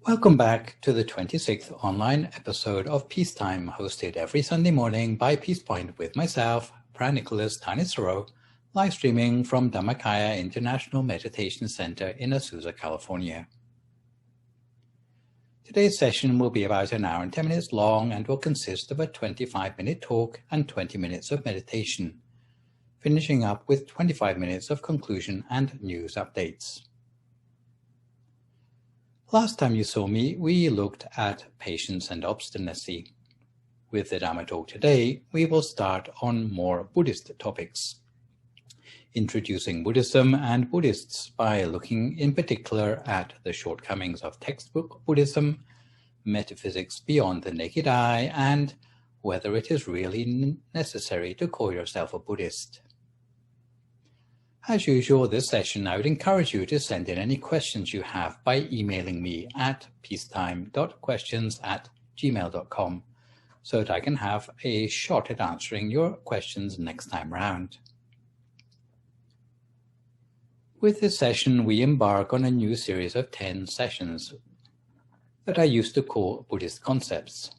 Welcome back to the 26th online episode of Peacetime, hosted every Sunday morning by Peace Point with myself, Phra Nicholas Thanissaro, live streaming from Dhammakaya International Meditation Center in Azusa, California. Today's session will be about an hour and 10 minutes long and will consist of a 25-minute talk and 20 minutes of meditation, finishing up with 25 minutes of conclusion and news updates. Last time you saw me, we looked at patience and obstinacy. With the Dhamma talk today, we will start on more Buddhist topics, introducing Buddhism and Buddhists by looking in particular at the shortcomings of textbook Buddhism, metaphysics beyond the naked eye, and whether it is really necessary to call yourself a Buddhist. As usual, this session, I would encourage you to send in any questions you have by emailing me at peacetime.questions@gmail.com so that I can have a shot at answering your questions next time round. With this session, we embark on a new series of 10 sessions that I used to call Buddhist concepts.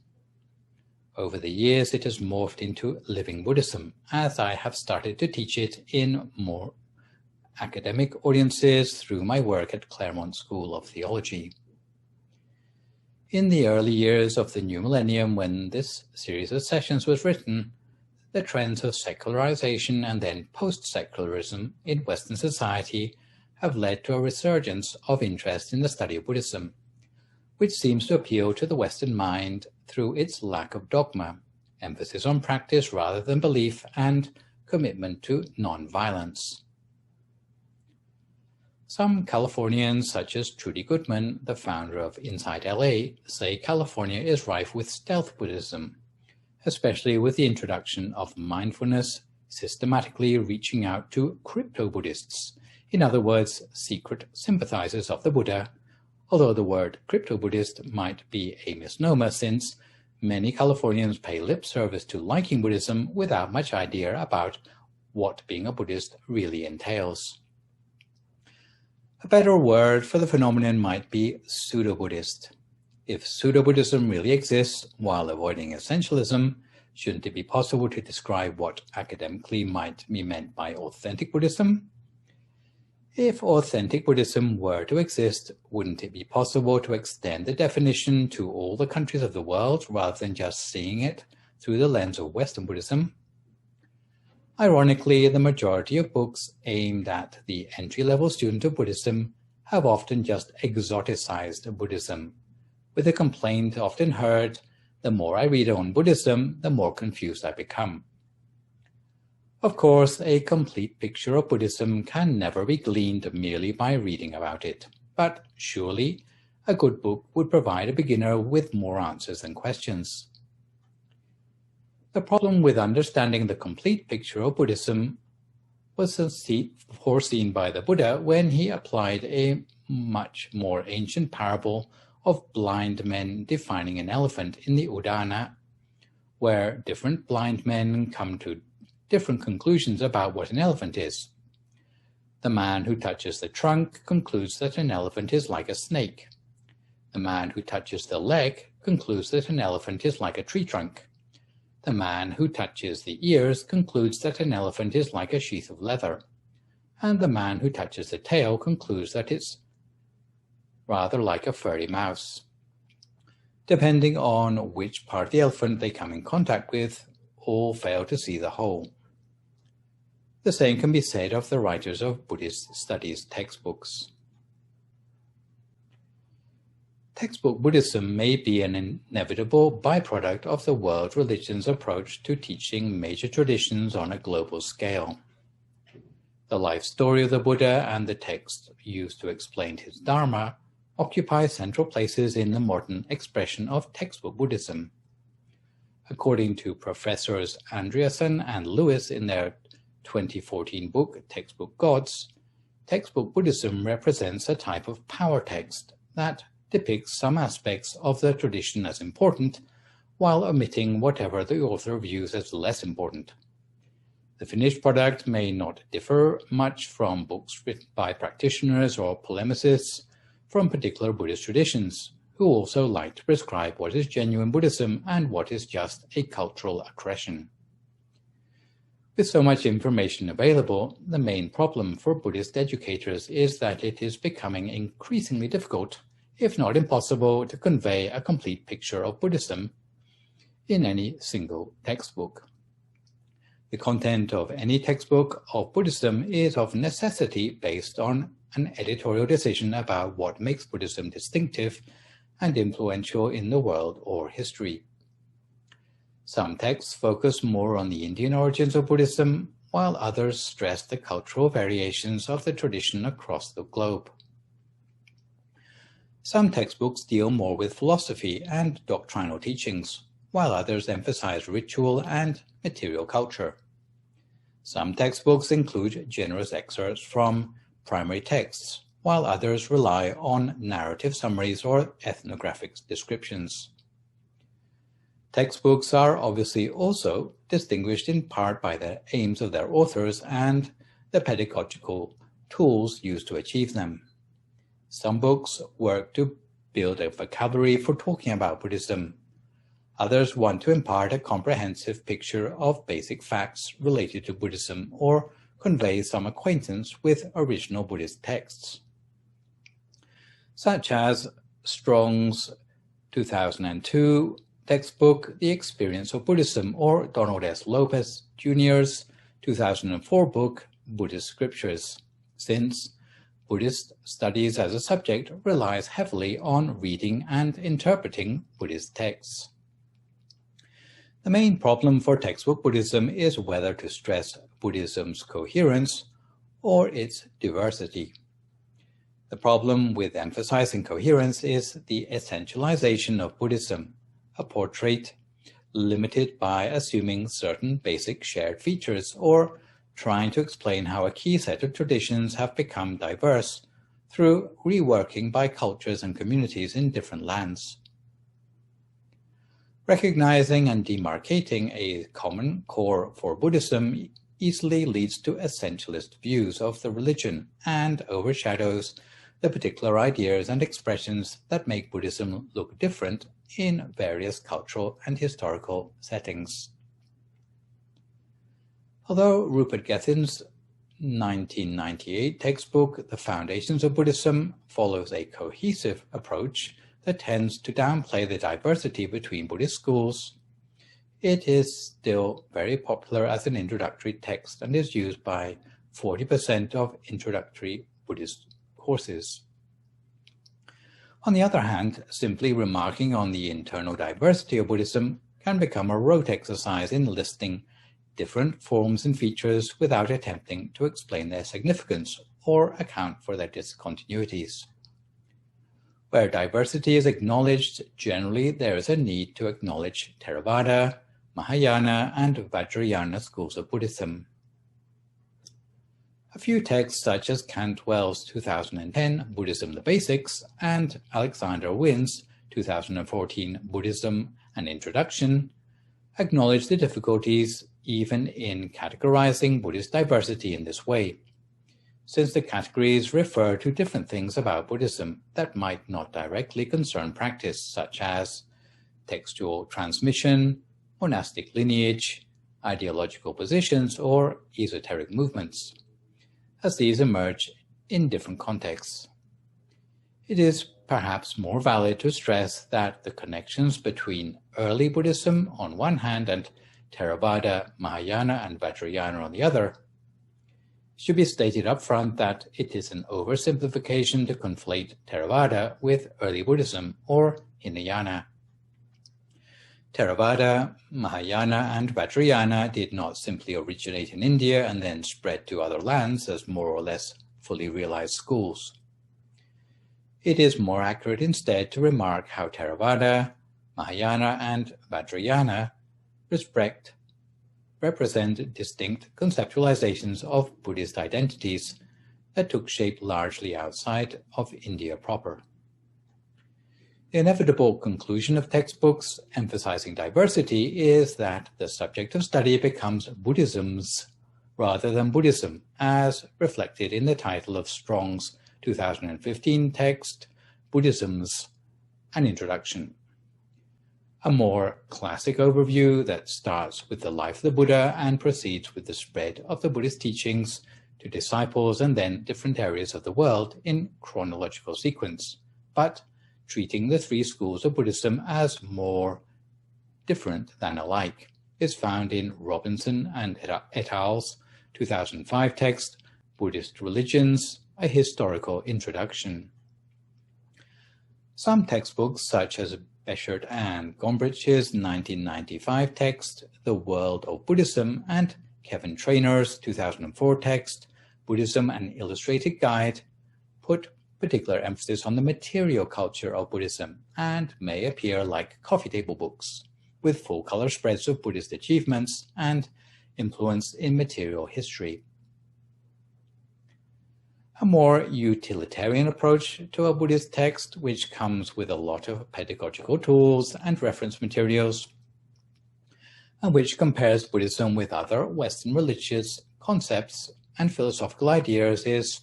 Over the years, it has morphed into Living Buddhism, as I have started to teach it in more academic audiences through my work at Claremont School of Theology. In the early years of the new millennium, when this series of sessions was written, the trends of secularization and then post-secularism in Western society have led to a resurgence of interest in the study of Buddhism, which seems to appeal to the Western mind through its lack of dogma, emphasis on practice rather than belief, and commitment to non-violence. Some Californians, such as Trudy Goodman, the founder of Inside LA, say California is rife with stealth Buddhism, especially with the introduction of mindfulness systematically reaching out to crypto-Buddhists, in other words, secret sympathizers of the Buddha, although the word crypto-Buddhist might be a misnomer since many Californians pay lip service to liking Buddhism without much idea about what being a Buddhist really entails. A better word for the phenomenon might be pseudo-Buddhist. If pseudo-Buddhism really exists while avoiding essentialism, shouldn't it be possible to describe what academically might be meant by authentic Buddhism? If authentic Buddhism were to exist, wouldn't it be possible to extend the definition to all the countries of the world rather than just seeing it through the lens of Western Buddhism? Ironically, the majority of books aimed at the entry-level student of Buddhism have often just exoticized Buddhism, with the complaint often heard, "The more I read on Buddhism, the more confused I become." Of course, a complete picture of Buddhism can never be gleaned merely by reading about it, but surely a good book would provide a beginner with more answers than questions. The problem with understanding the complete picture of Buddhism was foreseen by the Buddha when he applied a much more ancient parable of blind men defining an elephant in the Udana, where different blind men come to different conclusions about what an elephant is. The man who touches the trunk concludes that an elephant is like a snake. The man who touches the leg concludes that an elephant is like a tree trunk. The man who touches the ears concludes that an elephant is like a sheath of leather, and the man who touches the tail concludes that it's rather like a furry mouse. Depending on which part of the elephant they come in contact with, all fail to see the whole. The same can be said of the writers of Buddhist studies textbooks. Textbook Buddhism may be an inevitable byproduct of the world religion's approach to teaching major traditions on a global scale. The life story of the Buddha and the text used to explain his Dharma occupy central places in the modern expression of textbook Buddhism. According to Professors Andreasen and Lewis in their 2014 book, Textbook Gods, textbook Buddhism represents a type of power text that depicts some aspects of the tradition as important, while omitting whatever the author views as less important. The finished product may not differ much from books written by practitioners or polemicists from particular Buddhist traditions, who also like to prescribe what is genuine Buddhism and what is just a cultural aggression. With so much information available, the main problem for Buddhist educators is that it is becoming increasingly difficult, if not impossible, to convey a complete picture of Buddhism in any single textbook. The content of any textbook of Buddhism is of necessity based on an editorial decision about what makes Buddhism distinctive and influential in the world or history. Some texts focus more on the Indian origins of Buddhism, while others stress the cultural variations of the tradition across the globe. Some textbooks deal more with philosophy and doctrinal teachings, while others emphasize ritual and material culture. Some textbooks include generous excerpts from primary texts, while others rely on narrative summaries or ethnographic descriptions. Textbooks are obviously also distinguished in part by the aims of their authors and the pedagogical tools used to achieve them. Some books work to build a vocabulary for talking about Buddhism. Others want to impart a comprehensive picture of basic facts related to Buddhism or convey some acquaintance with original Buddhist texts, such as Strong's 2002 textbook, The Experience of Buddhism, or Donald S. Lopez Jr.'s 2004 book, Buddhist Scriptures, since Buddhist studies as a subject relies heavily on reading and interpreting Buddhist texts. The main problem for textbook Buddhism is whether to stress Buddhism's coherence or its diversity. The problem with emphasizing coherence is the essentialization of Buddhism, a portrait limited by assuming certain basic shared features or trying to explain how a key set of traditions have become diverse through reworking by cultures and communities in different lands. Recognizing and demarcating a common core for Buddhism easily leads to essentialist views of the religion and overshadows the particular ideas and expressions that make Buddhism look different in various cultural and historical settings. Although Rupert Gethin's 1998 textbook, The Foundations of Buddhism, follows a cohesive approach that tends to downplay the diversity between Buddhist schools, it is still very popular as an introductory text and is used by 40% of introductory Buddhist courses. On the other hand, simply remarking on the internal diversity of Buddhism can become a rote exercise in listing different forms and features without attempting to explain their significance or account for their discontinuities. Where diversity is acknowledged, generally there is a need to acknowledge Theravada, Mahayana, and Vajrayana schools of Buddhism. A few texts such as Cantwell's 2010 Buddhism the Basics and Alexander Wynn's 2014 Buddhism An Introduction acknowledge the difficulties even in categorizing Buddhist diversity in this way, since the categories refer to different things about Buddhism that might not directly concern practice, such as textual transmission, monastic lineage, ideological positions, or esoteric movements, as these emerge in different contexts. It is perhaps more valid to stress that the connections between early Buddhism on one hand and Theravada, Mahayana, and Vajrayana on the other should be stated up front that it is an oversimplification to conflate Theravada with early Buddhism or Hinayana. Theravada, Mahayana, and Vajrayana did not simply originate in India and then spread to other lands as more or less fully realized schools. It is more accurate instead to remark how Theravada, Mahayana, and Vajrayana represent distinct conceptualizations of Buddhist identities that took shape largely outside of India proper. The inevitable conclusion of textbooks emphasizing diversity is that the subject of study becomes Buddhisms rather than Buddhism, as reflected in the title of Strong's 2015 text, Buddhisms, an introduction. A more classic overview that starts with the life of the Buddha and proceeds with the spread of the Buddhist teachings to disciples and then different areas of the world in chronological sequence, but treating the three schools of Buddhism as more different than alike, is found in Robinson and et al.'s 2005 text, Buddhist Religions, A Historical Introduction. Some textbooks, such as Beschert and Gombrich's 1995 text, The World of Buddhism, and Kevin Trainor's 2004 text, Buddhism, An Illustrated Guide, put particular emphasis on the material culture of Buddhism and may appear like coffee table books, with full-color spreads of Buddhist achievements and influence in material history. A more utilitarian approach to a Buddhist text, which comes with a lot of pedagogical tools and reference materials, and which compares Buddhism with other Western religious concepts and philosophical ideas, is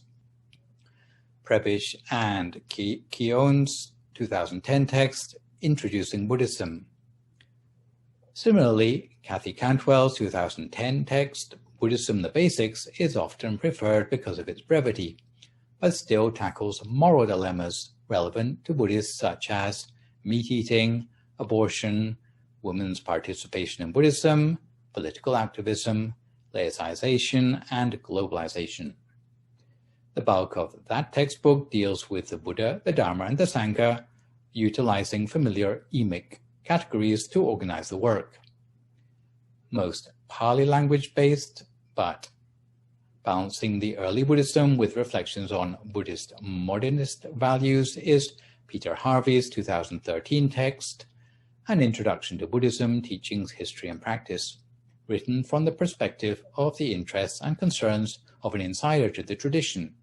Prebisch and Keown's 2010 text, Introducing Buddhism. Similarly, Kathy Cantwell's 2010 text, Buddhism the Basics, is often preferred because of its brevity, but still tackles moral dilemmas relevant to Buddhists such as meat-eating, abortion, women's participation in Buddhism, political activism, laicization, and globalization. The bulk of that textbook deals with the Buddha, the Dhamma, and the Sangha, utilizing familiar emic categories to organize the work. Most Pali language-based, but balancing the early Buddhism with reflections on Buddhist modernist values, is Peter Harvey's 2013 text, An Introduction to Buddhism, Teachings, History, and Practice, written from the perspective of the interests and concerns of an insider to the tradition,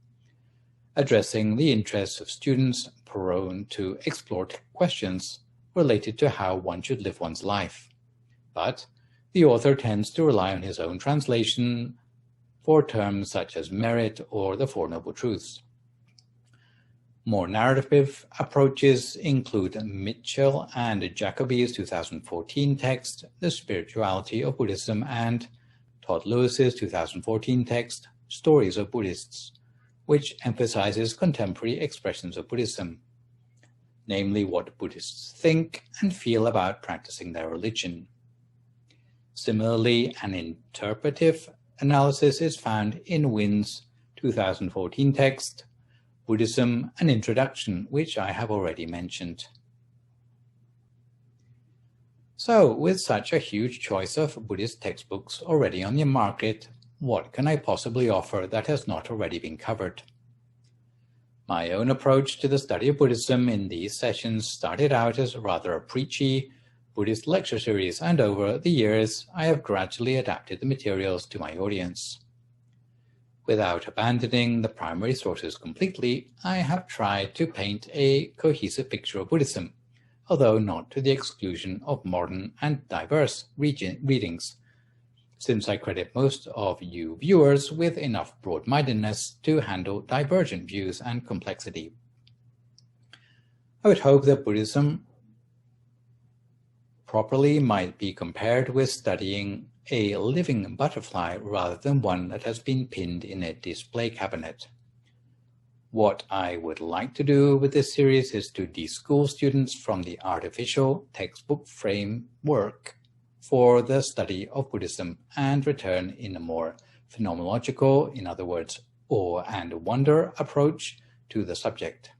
addressing the interests of students prone to explore questions related to how one should live one's life. But the author tends to rely on his own translation for terms such as merit or the Four Noble Truths. More narrative approaches include Mitchell and Jacoby's 2014 text, The Spirituality of Buddhism, and Todd Lewis's 2014 text, Stories of Buddhists, which emphasizes contemporary expressions of Buddhism, namely what Buddhists think and feel about practicing their religion. Similarly, an interpretive analysis is found in Wynn's 2014 text, Buddhism, An Introduction, which I have already mentioned. So, with such a huge choice of Buddhist textbooks already on the market, what can I possibly offer that has not already been covered? My own approach to the study of Buddhism in these sessions started out as rather a preachy Buddhist lecture series, and over the years I have gradually adapted the materials to my audience. Without abandoning the primary sources completely, I have tried to paint a cohesive picture of Buddhism, although not to the exclusion of modern and diverse readings, since I credit most of you viewers with enough broad-mindedness to handle divergent views and complexity. I would hope that Buddhism properly might be compared with studying a living butterfly rather than one that has been pinned in a display cabinet. What I would like to do with this series is to de-school students from the artificial textbook framework for the study of Buddhism and return in a more phenomenological, in other words, awe and wonder approach to the subject.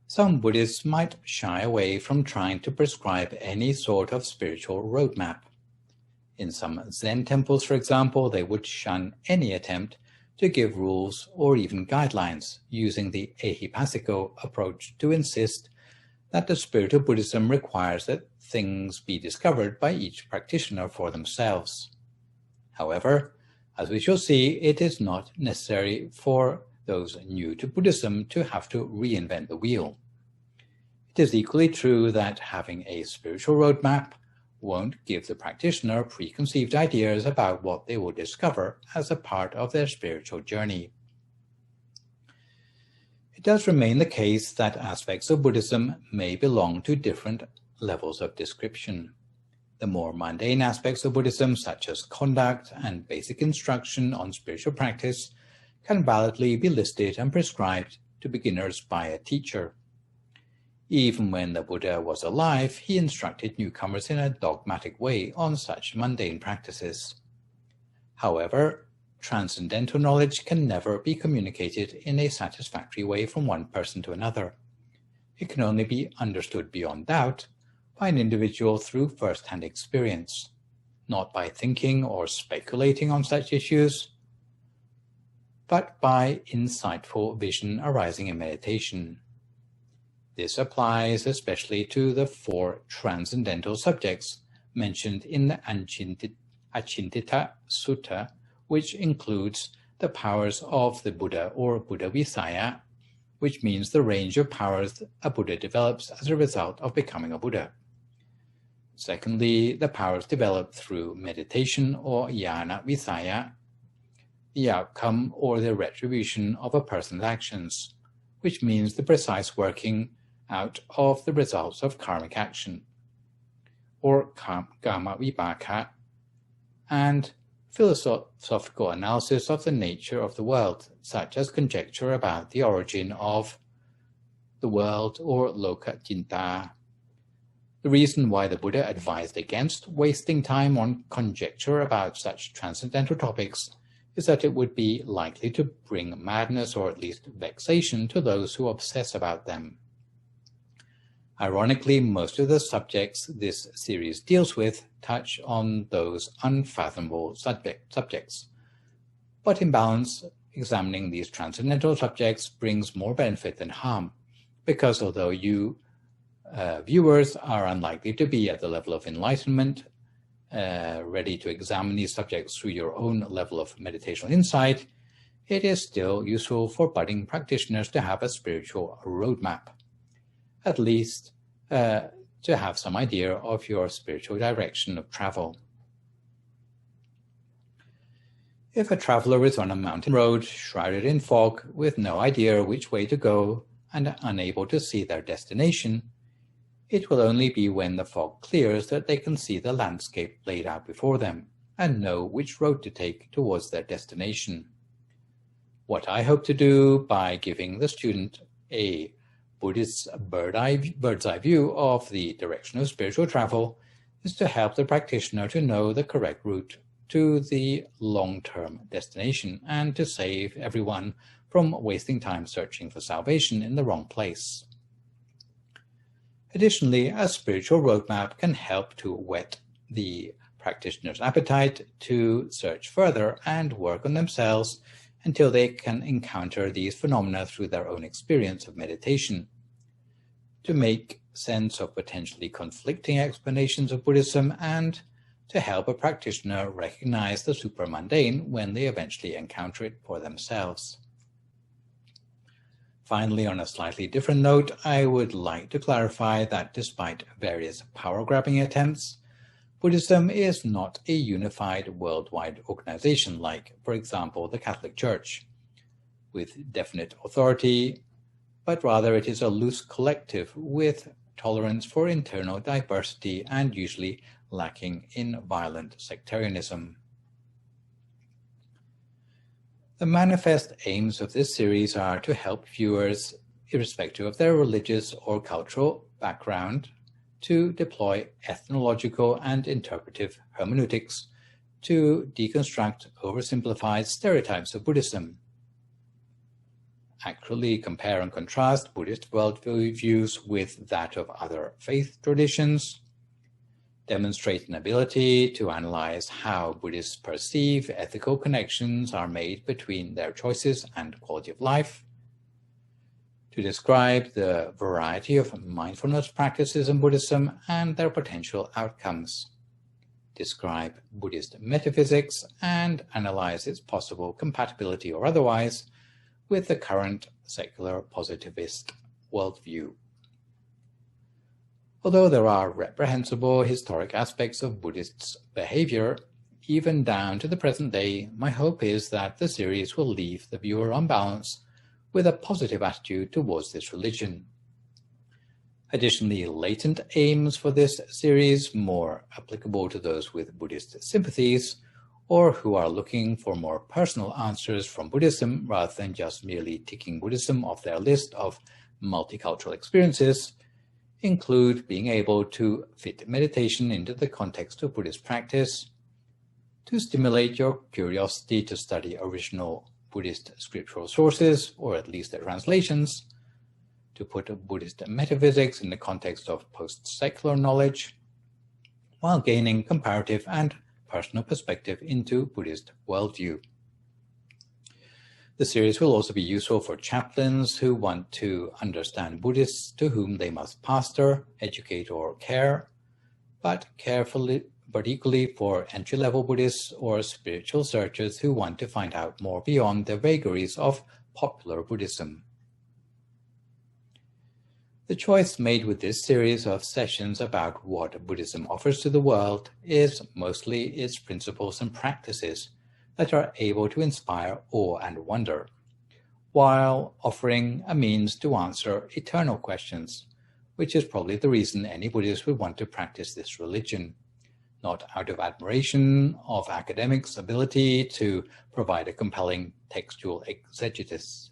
Some Buddhists might shy away from trying to prescribe any sort of spiritual roadmap. In some Zen temples, for example, they would shun any attempt to give rules or even guidelines, using the ehipassiko approach to insist that the spirit of Buddhism requires that things be discovered by each practitioner for themselves. However, as we shall see, it is not necessary for those new to Buddhism to have to reinvent the wheel. It is equally true that having a spiritual roadmap won't give the practitioner preconceived ideas about what they will discover as a part of their spiritual journey. It It does remain the case that aspects of Buddhism may belong to different levels of description. The more mundane aspects of Buddhism, such as conduct and basic instruction on spiritual practice, can validly be listed and prescribed to beginners by a teacher. Even when the Buddha was alive, he instructed newcomers in a dogmatic way on such mundane practices. However, transcendental knowledge can never be communicated in a satisfactory way from one person to another. It can only be understood beyond doubt by an individual through first-hand experience, not by thinking or speculating on such issues, but by insightful vision arising in meditation. This applies especially to the 4 transcendental subjects mentioned in the Achintita Sutta, which includes the powers of the Buddha or Buddha Visaya, which means the range of powers a Buddha develops as a result of becoming a Buddha. Secondly, the powers developed through meditation or Jnana Visaya, the outcome or the retribution of a person's actions, which means the precise working out of the results of karmic action, or Karma Vipaka, and philosophical analysis of the nature of the world, such as conjecture about the origin of the world or Loka Cinta. The reason why the Buddha advised against wasting time on conjecture about such transcendental topics is that it would be likely to bring madness or at least vexation to those who obsess about them. Ironically, most of the subjects this series deals with touch on those unfathomable subjects. But in balance, examining these transcendental subjects brings more benefit than harm, because although you viewers are unlikely to be at the level of enlightenment, ready to examine these subjects through your own level of meditational insight, it is still useful for budding practitioners to have a spiritual roadmap, at least to have some idea of your spiritual direction of travel. If a traveler is on a mountain road, shrouded in fog, with no idea which way to go and unable to see their destination, it will only be when the fog clears that they can see the landscape laid out before them and know which road to take towards their destination. What I hope to do by giving the student a Buddhist bird's eye view of the direction of spiritual travel is to help the practitioner to know the correct route to the long-term destination and to save everyone from wasting time searching for salvation in the wrong place. Additionally, a spiritual roadmap can help to whet the practitioner's appetite to search further and work on themselves until they can encounter these phenomena through their own experience of meditation. To make sense of potentially conflicting explanations of Buddhism and to help a practitioner recognize the supramundane when they eventually encounter it for themselves. Finally, on a slightly different note, I would like to clarify that despite various power-grabbing attempts, Buddhism is not a unified worldwide organization like, for example, the Catholic Church, with definite authority, but rather it is a loose collective with tolerance for internal diversity and usually lacking in violent sectarianism. The manifest aims of this series are to help viewers, irrespective of their religious or cultural background, to deploy ethnological and interpretive hermeneutics to deconstruct oversimplified stereotypes of Buddhism, accurately compare and contrast Buddhist worldviews with that of other faith traditions, demonstrate an ability to analyze how Buddhists perceive ethical connections are made between their choices and quality of life, to describe the variety of mindfulness practices in Buddhism and their potential outcomes, describe Buddhist metaphysics, and analyze its possible compatibility or otherwise with the current secular positivist worldview. Although there are reprehensible historic aspects of Buddhists' behavior, even down to the present day, my hope is that the series will leave the viewer on balance with a positive attitude towards this religion. Additionally, latent aims for this series, more applicable to those with Buddhist sympathies, or who are looking for more personal answers from Buddhism rather than just merely ticking Buddhism off their list of multicultural experiences, include being able to fit meditation into the context of Buddhist practice, to stimulate your curiosity to study original Buddhist scriptural sources, or at least their translations, to put Buddhist metaphysics in the context of post-secular knowledge, while gaining comparative and personal perspective into Buddhist worldview. The series will also be useful for chaplains who want to understand Buddhists to whom they must pastor, educate, or care, but equally for entry-level Buddhists or spiritual searchers who want to find out more beyond the vagaries of popular Buddhism. The choice made with this series of sessions about what Buddhism offers to the world is mostly its principles and practices that are able to inspire awe and wonder, while offering a means to answer eternal questions, which is probably the reason any Buddhist would want to practice this religion, not out of admiration of academics' ability to provide a compelling textual exegesis.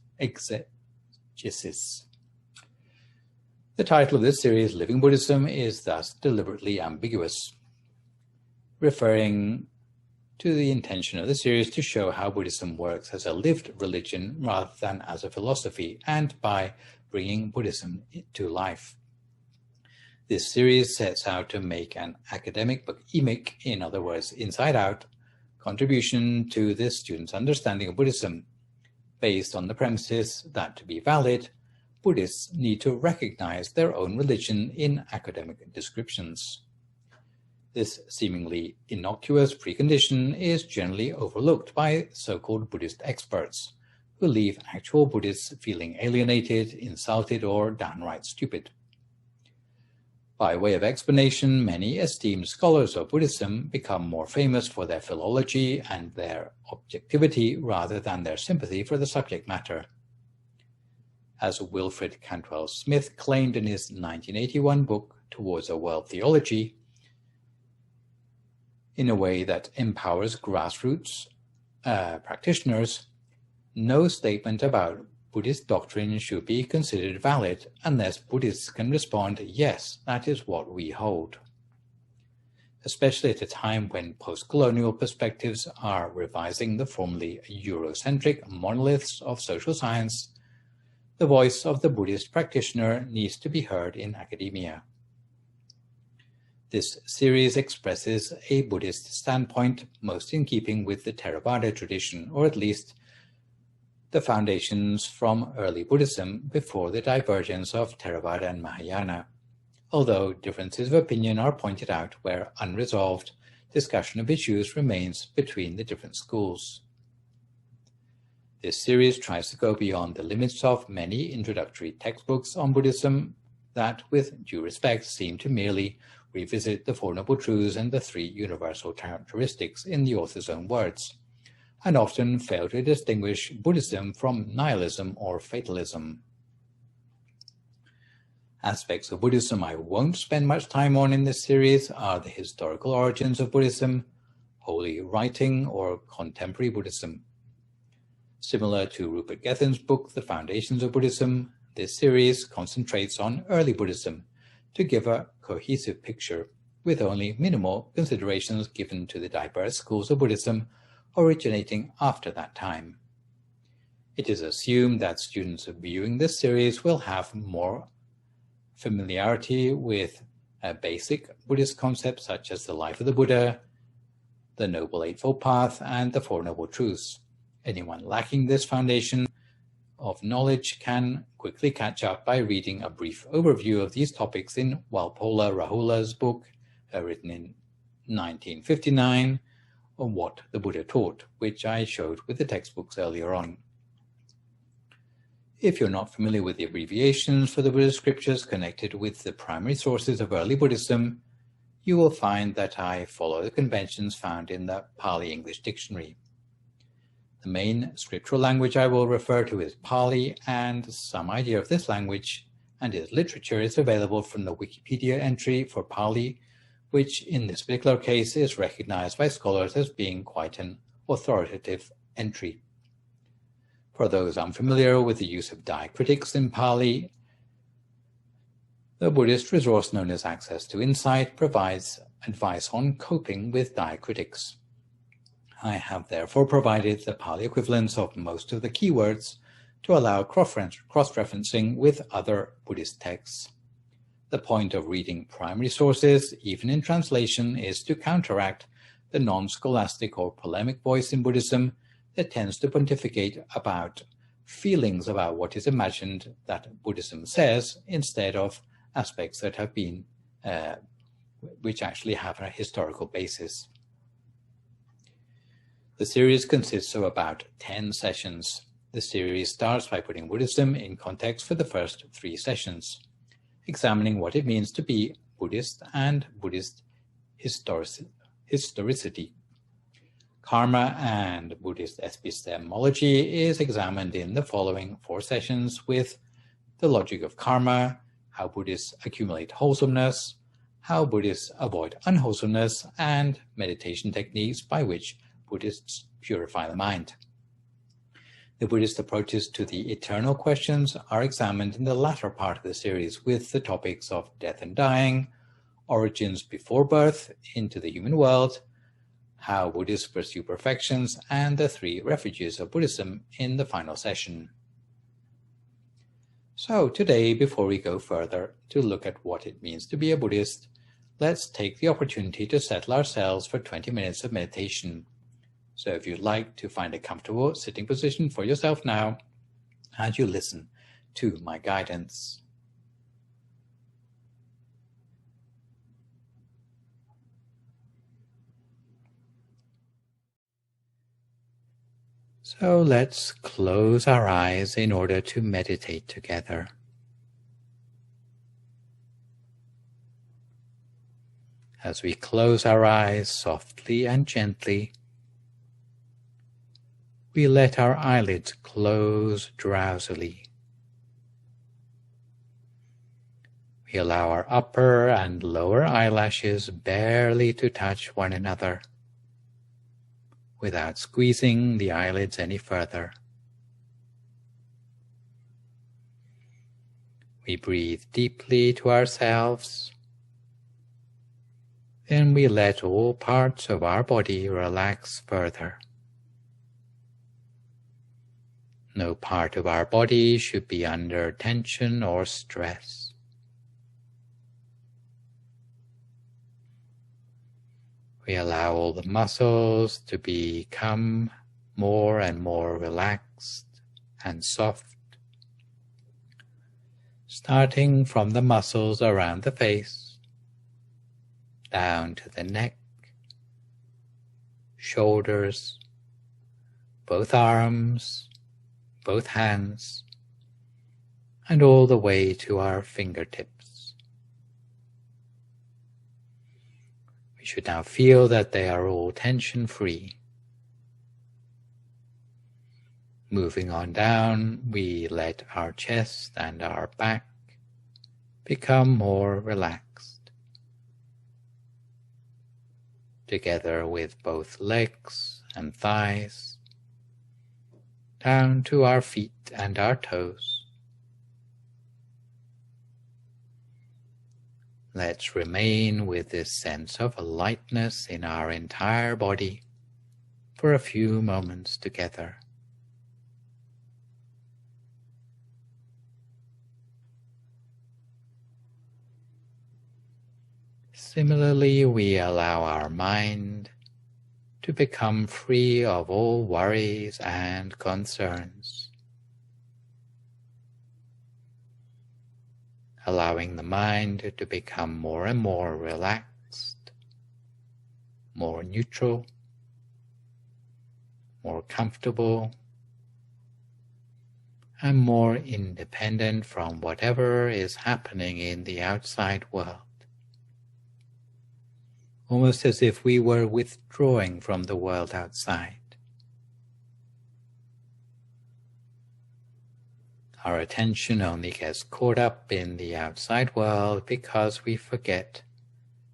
The title of this series, Living Buddhism, is thus deliberately ambiguous, referring to the intention of the series to show how Buddhism works as a lived religion rather than as a philosophy, and by bringing Buddhism to life. This series sets out to make an academic but emic, in other words, inside-out, contribution to the student's understanding of Buddhism, based on the premises that to be valid, Buddhists need to recognize their own religion in academic descriptions. This seemingly innocuous precondition is generally overlooked by so-called Buddhist experts, who leave actual Buddhists feeling alienated, insulted, or downright stupid. By way of explanation, many esteemed scholars of Buddhism become more famous for their philology and their objectivity rather than their sympathy for the subject matter. As Wilfred Cantwell Smith claimed in his 1981 book, Towards a World Theology, in a way that empowers grassroots practitioners, no statement about Buddhist doctrine should be considered valid unless Buddhists can respond, yes, that is what we hold. Especially at a time when post-colonial perspectives are revising the formerly Eurocentric monoliths of social science, the voice of the Buddhist practitioner needs to be heard in academia. This series expresses a Buddhist standpoint most in keeping with the Theravada tradition, or at least the foundations from early Buddhism before the divergence of Theravada and Mahayana, although differences of opinion are pointed out where unresolved discussion of issues remains between the different schools. This series tries to go beyond the limits of many introductory textbooks on Buddhism that, with due respect, seem to merely revisit the Four Noble Truths and the three universal characteristics in the author's own words, and often fail to distinguish Buddhism from nihilism or fatalism. Aspects of Buddhism I won't spend much time on in this series are the historical origins of Buddhism, holy writing, or contemporary Buddhism. Similar to Rupert Gethin's book, The Foundations of Buddhism, this series concentrates on early Buddhism to give a cohesive picture, with only minimal considerations given to the diverse schools of Buddhism originating after that time. It is assumed that students viewing this series will have more familiarity with basic Buddhist concepts such as the life of the Buddha, the Noble Eightfold Path, and the Four Noble Truths. Anyone lacking this foundation of knowledge can quickly catch up by reading a brief overview of these topics in Walpola Rahula's book, written in 1959, on What the Buddha Taught, which I showed with the textbooks earlier on. If you're not familiar with the abbreviations for the Buddhist scriptures connected with the primary sources of early Buddhism, you will find that I follow the conventions found in the Pali English Dictionary. The main scriptural language I will refer to is Pali, and some idea of this language and its literature is available from the Wikipedia entry for Pali, which in this particular case is recognized by scholars as being quite an authoritative entry. For those unfamiliar with the use of diacritics in Pali, the Buddhist resource known as Access to Insight provides advice on coping with diacritics. I have therefore provided the Pali equivalents of most of the keywords to allow cross-referencing with other Buddhist texts. The point of reading primary sources, even in translation, is to counteract the non-scholastic or polemic voice in Buddhism that tends to pontificate about feelings about what is imagined that Buddhism says, instead of aspects that have been, which actually have a historical basis. The series consists of about 10 sessions. The series starts by putting Buddhism in context for the first 3 sessions, examining what it means to be Buddhist and Buddhist historicity. Karma and Buddhist epistemology is examined in the following 4 sessions, with the logic of karma, how Buddhists accumulate wholesomeness, how Buddhists avoid unwholesomeness, and meditation techniques by which Buddhists purify the mind. The Buddhist approaches to the eternal questions are examined in the latter part of the series, with the topics of death and dying, origins before birth into the human world, how Buddhists pursue perfections, and the 3 refuges of Buddhism in the final session. So today, before we go further to look at what it means to be a Buddhist, let's take the opportunity to settle ourselves for 20 minutes of meditation. So if you'd like to find a comfortable sitting position for yourself now, as you listen to my guidance. So let's close our eyes in order to meditate together. As we close our eyes softly and gently, we let our eyelids close drowsily. We allow our upper and lower eyelashes barely to touch one another, without squeezing the eyelids any further. We breathe deeply to ourselves. Then we let all parts of our body relax further. No part of our body should be under tension or stress. We allow all the muscles to become more and more relaxed and soft, starting from the muscles around the face, down to the neck, shoulders, both arms, both hands, and all the way to our fingertips. We should now feel that they are all tension-free. Moving on down, we let our chest and our back become more relaxed, together with both legs and thighs, down to our feet and our toes. Let's remain with this sense of lightness in our entire body for a few moments together. Similarly, we allow our mind to become free of all worries and concerns, allowing the mind to become more and more relaxed, more neutral, more comfortable, and more independent from whatever is happening in the outside world. Almost as if we were withdrawing from the world outside. Our attention only gets caught up in the outside world because we forget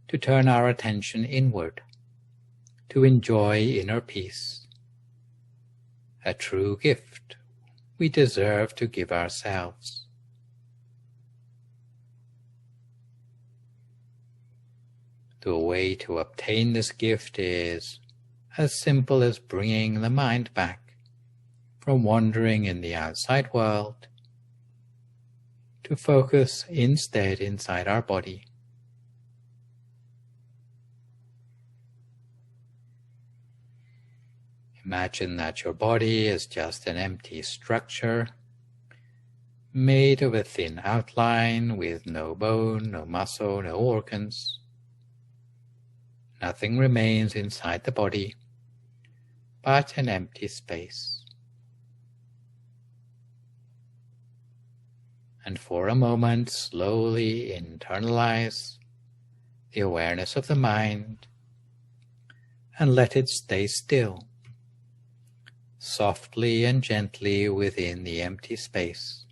to turn our attention inward, to enjoy inner peace, a true gift we deserve to give ourselves. The way to obtain this gift is as simple as bringing the mind back from wandering in the outside world to focus instead inside our body. Imagine that your body is just an empty structure made of a thin outline with no bone, no muscle, no organs. Nothing remains inside the body but an empty space. And for a moment, slowly internalize the awareness of the mind and let it stay still, softly and gently within the empty space.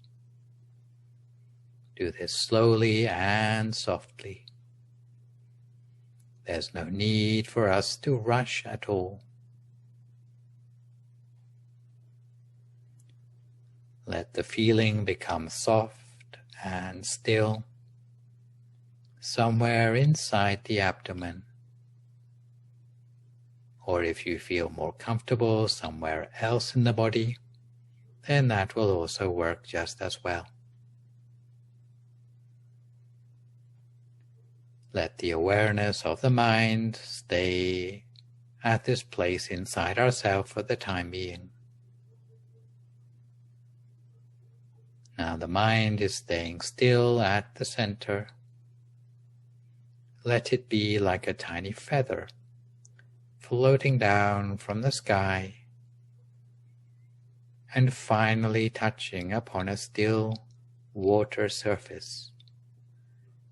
Do this slowly and softly. There's no need for us to rush at all. Let the feeling become soft and still, somewhere inside the abdomen. Or if you feel more comfortable somewhere else in the body, then that will also work just as well. Let the awareness of the mind stay at this place inside ourselves for the time being. Now the mind is staying still at the center. Let it be like a tiny feather floating down from the sky and finally touching upon a still water surface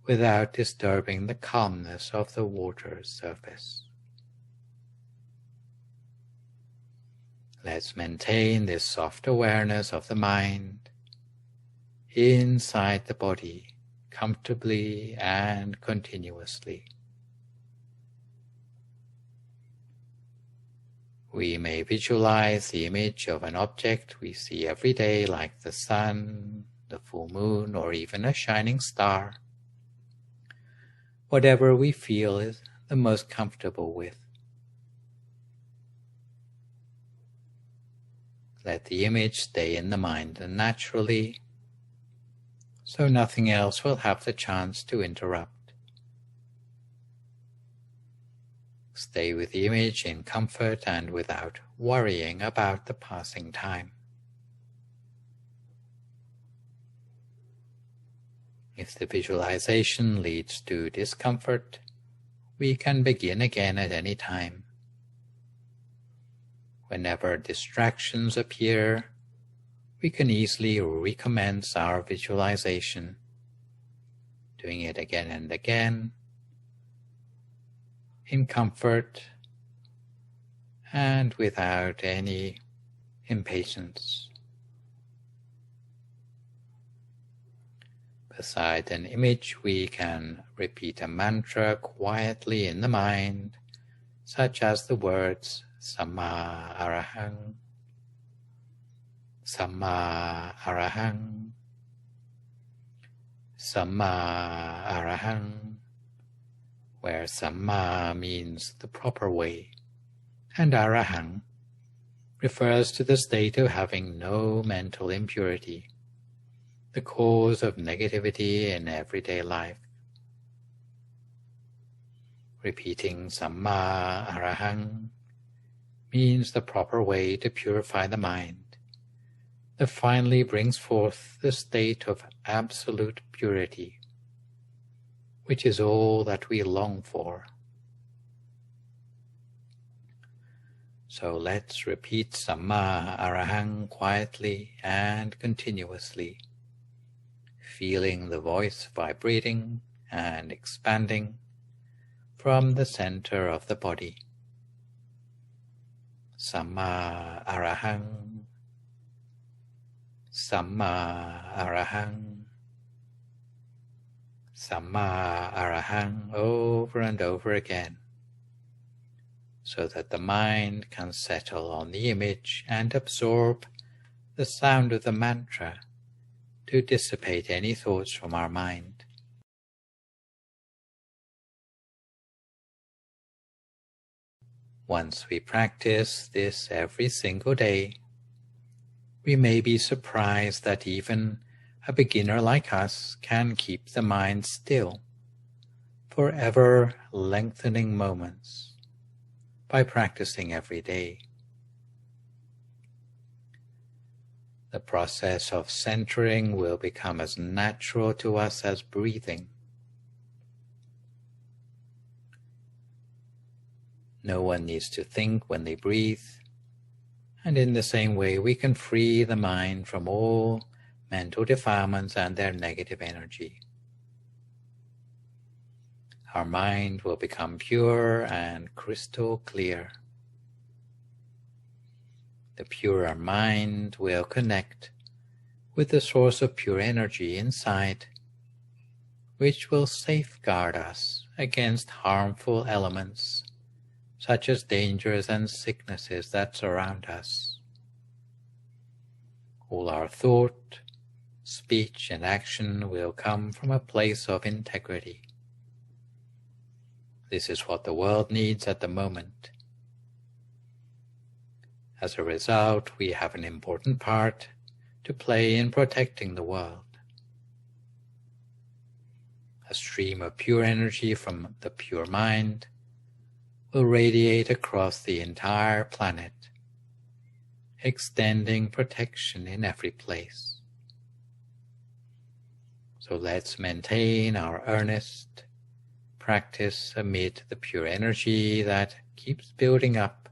without disturbing the calmness of the water's surface. Let's maintain this soft awareness of the mind inside the body, comfortably and continuously. We may visualize the image of an object we see every day, like the sun, the full moon, or even a shining star. Whatever we feel is the most comfortable with. Let the image stay in the mind naturally, so nothing else will have the chance to interrupt. Stay with the image in comfort and without worrying about the passing time. If the visualization leads to discomfort, we can begin again at any time. Whenever distractions appear, we can easily recommence our visualization, doing it again and again, in comfort and without any impatience. Beside an image, we can repeat a mantra quietly in the mind, such as the words Samma Arahang, Samma Arahang, Samma Arahang, where Samma means the proper way, and Arahang refers to the state of having no mental impurity, the cause of negativity in everyday life. Repeating Samma Arahang means the proper way to purify the mind, that finally brings forth the state of absolute purity, which is all that we long for. So let's repeat Samma Arahang quietly and continuously, feeling the voice vibrating and expanding from the center of the body. Samma Arahang, Samma Arahang, Samma Arahang over and over again, so that the mind can settle on the image and absorb the sound of the mantra to dissipate any thoughts from our mind. Once we practice this every single day, we may be surprised that even a beginner like us can keep the mind still for ever lengthening moments by practicing every day. The process of centering will become as natural to us as breathing. No one needs to think when they breathe, and in the same way we can free the mind from all mental defilements and their negative energy. Our mind will become pure and crystal clear. The purer mind will connect with the source of pure energy inside, which will safeguard us against harmful elements such as dangers and sicknesses that surround us. All our thought, speech, and action will come from a place of integrity. This is what the world needs at the moment. As a result, we have an important part to play in protecting the world. A stream of pure energy from the pure mind will radiate across the entire planet, extending protection in every place. So let's maintain our earnest practice amid the pure energy that keeps building up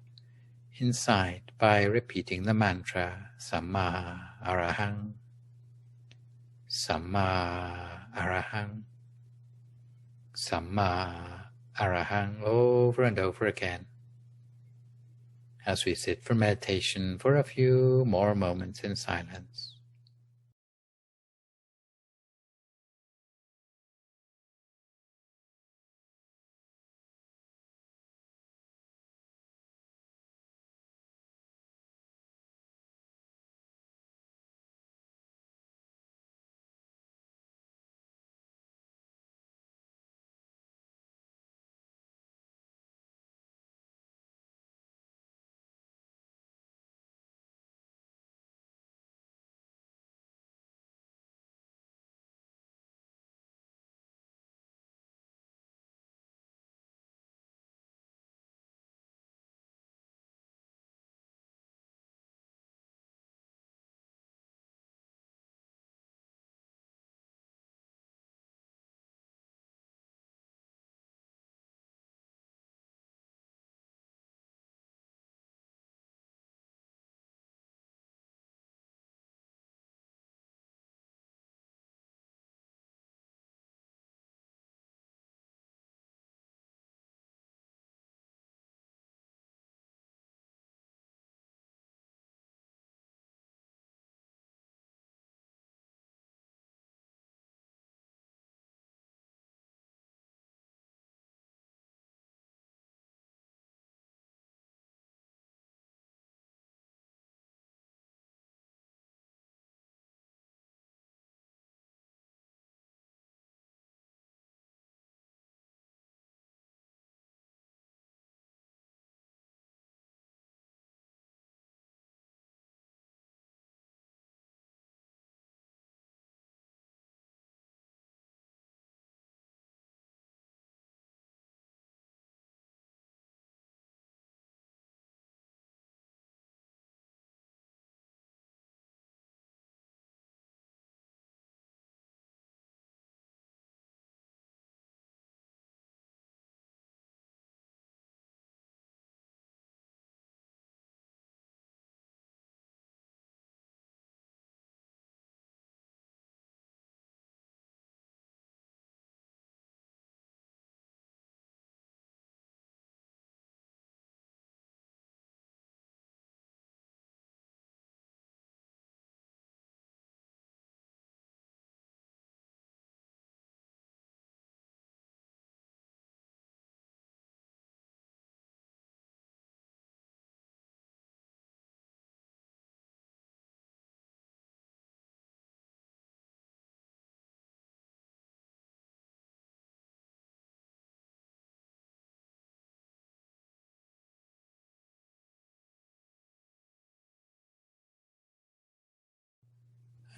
inside by repeating the mantra Samma Arahang, Samma Arahang, Samma Arahang over and over again as we sit for meditation for a few more moments in silence.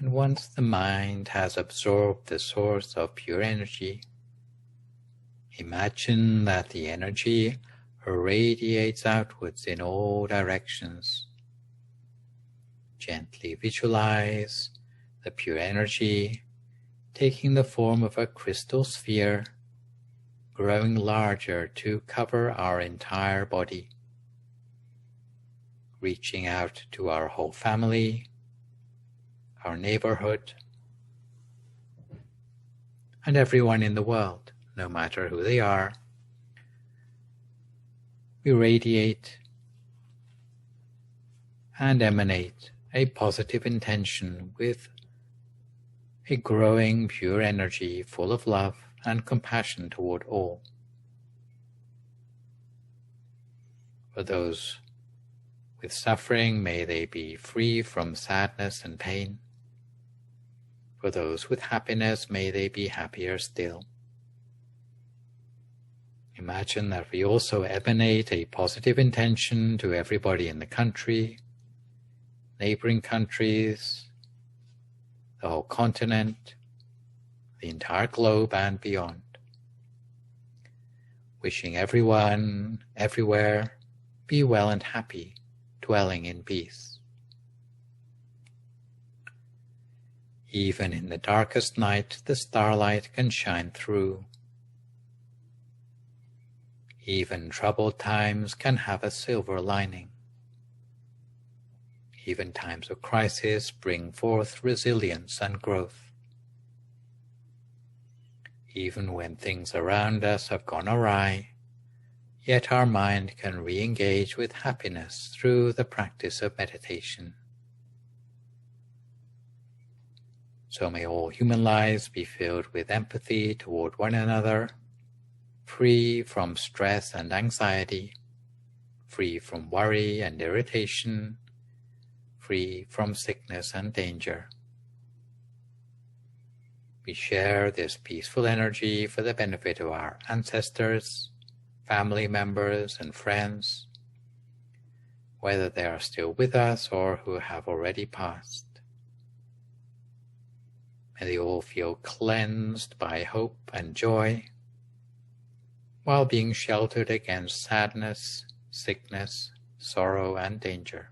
And once the mind has absorbed the source of pure energy, imagine that the energy radiates outwards in all directions. Gently visualize the pure energy taking the form of a crystal sphere, growing larger to cover our entire body, reaching out to our whole family, our neighborhood, and everyone in the world, no matter who they are. We radiate and emanate a positive intention with a growing pure energy full of love and compassion toward all. For those with suffering, may they be free from sadness and pain. For those with happiness, may they be happier still. Imagine that we also emanate a positive intention to everybody in the country, neighboring countries, the whole continent, the entire globe and beyond. Wishing everyone, everywhere, be well and happy, dwelling in peace. Even in the darkest night, the starlight can shine through. Even troubled times can have a silver lining. Even times of crisis bring forth resilience and growth. Even when things around us have gone awry, yet our mind can re-engage with happiness through the practice of meditation. So may all human lives be filled with empathy toward one another, free from stress and anxiety, free from worry and irritation, free from sickness and danger. We share this peaceful energy for the benefit of our ancestors, family members, and friends, whether they are still with us or who have already passed. May they all feel cleansed by hope and joy, while being sheltered against sadness, sickness, sorrow, and danger.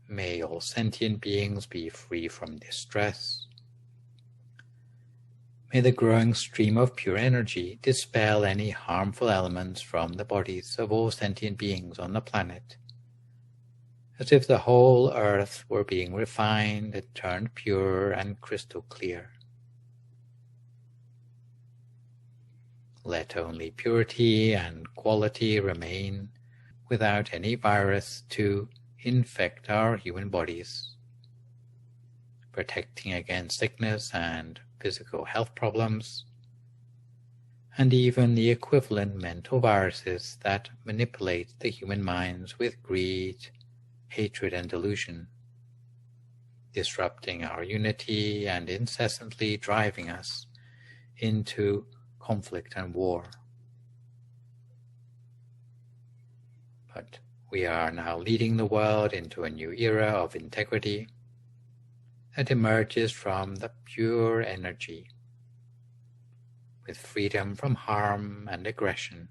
May all sentient beings be free from distress. May the growing stream of pure energy dispel any harmful elements from the bodies of all sentient beings on the planet, as if the whole earth were being refined and turned pure and crystal clear. Let only purity and quality remain without any virus to infect our human bodies, protecting against sickness and physical health problems, and even the equivalent mental viruses that manipulate the human minds with greed, hatred, and delusion, disrupting our unity and incessantly driving us into conflict and war. But we are now leading the world into a new era of integrity that emerges from the pure energy, with freedom from harm and aggression.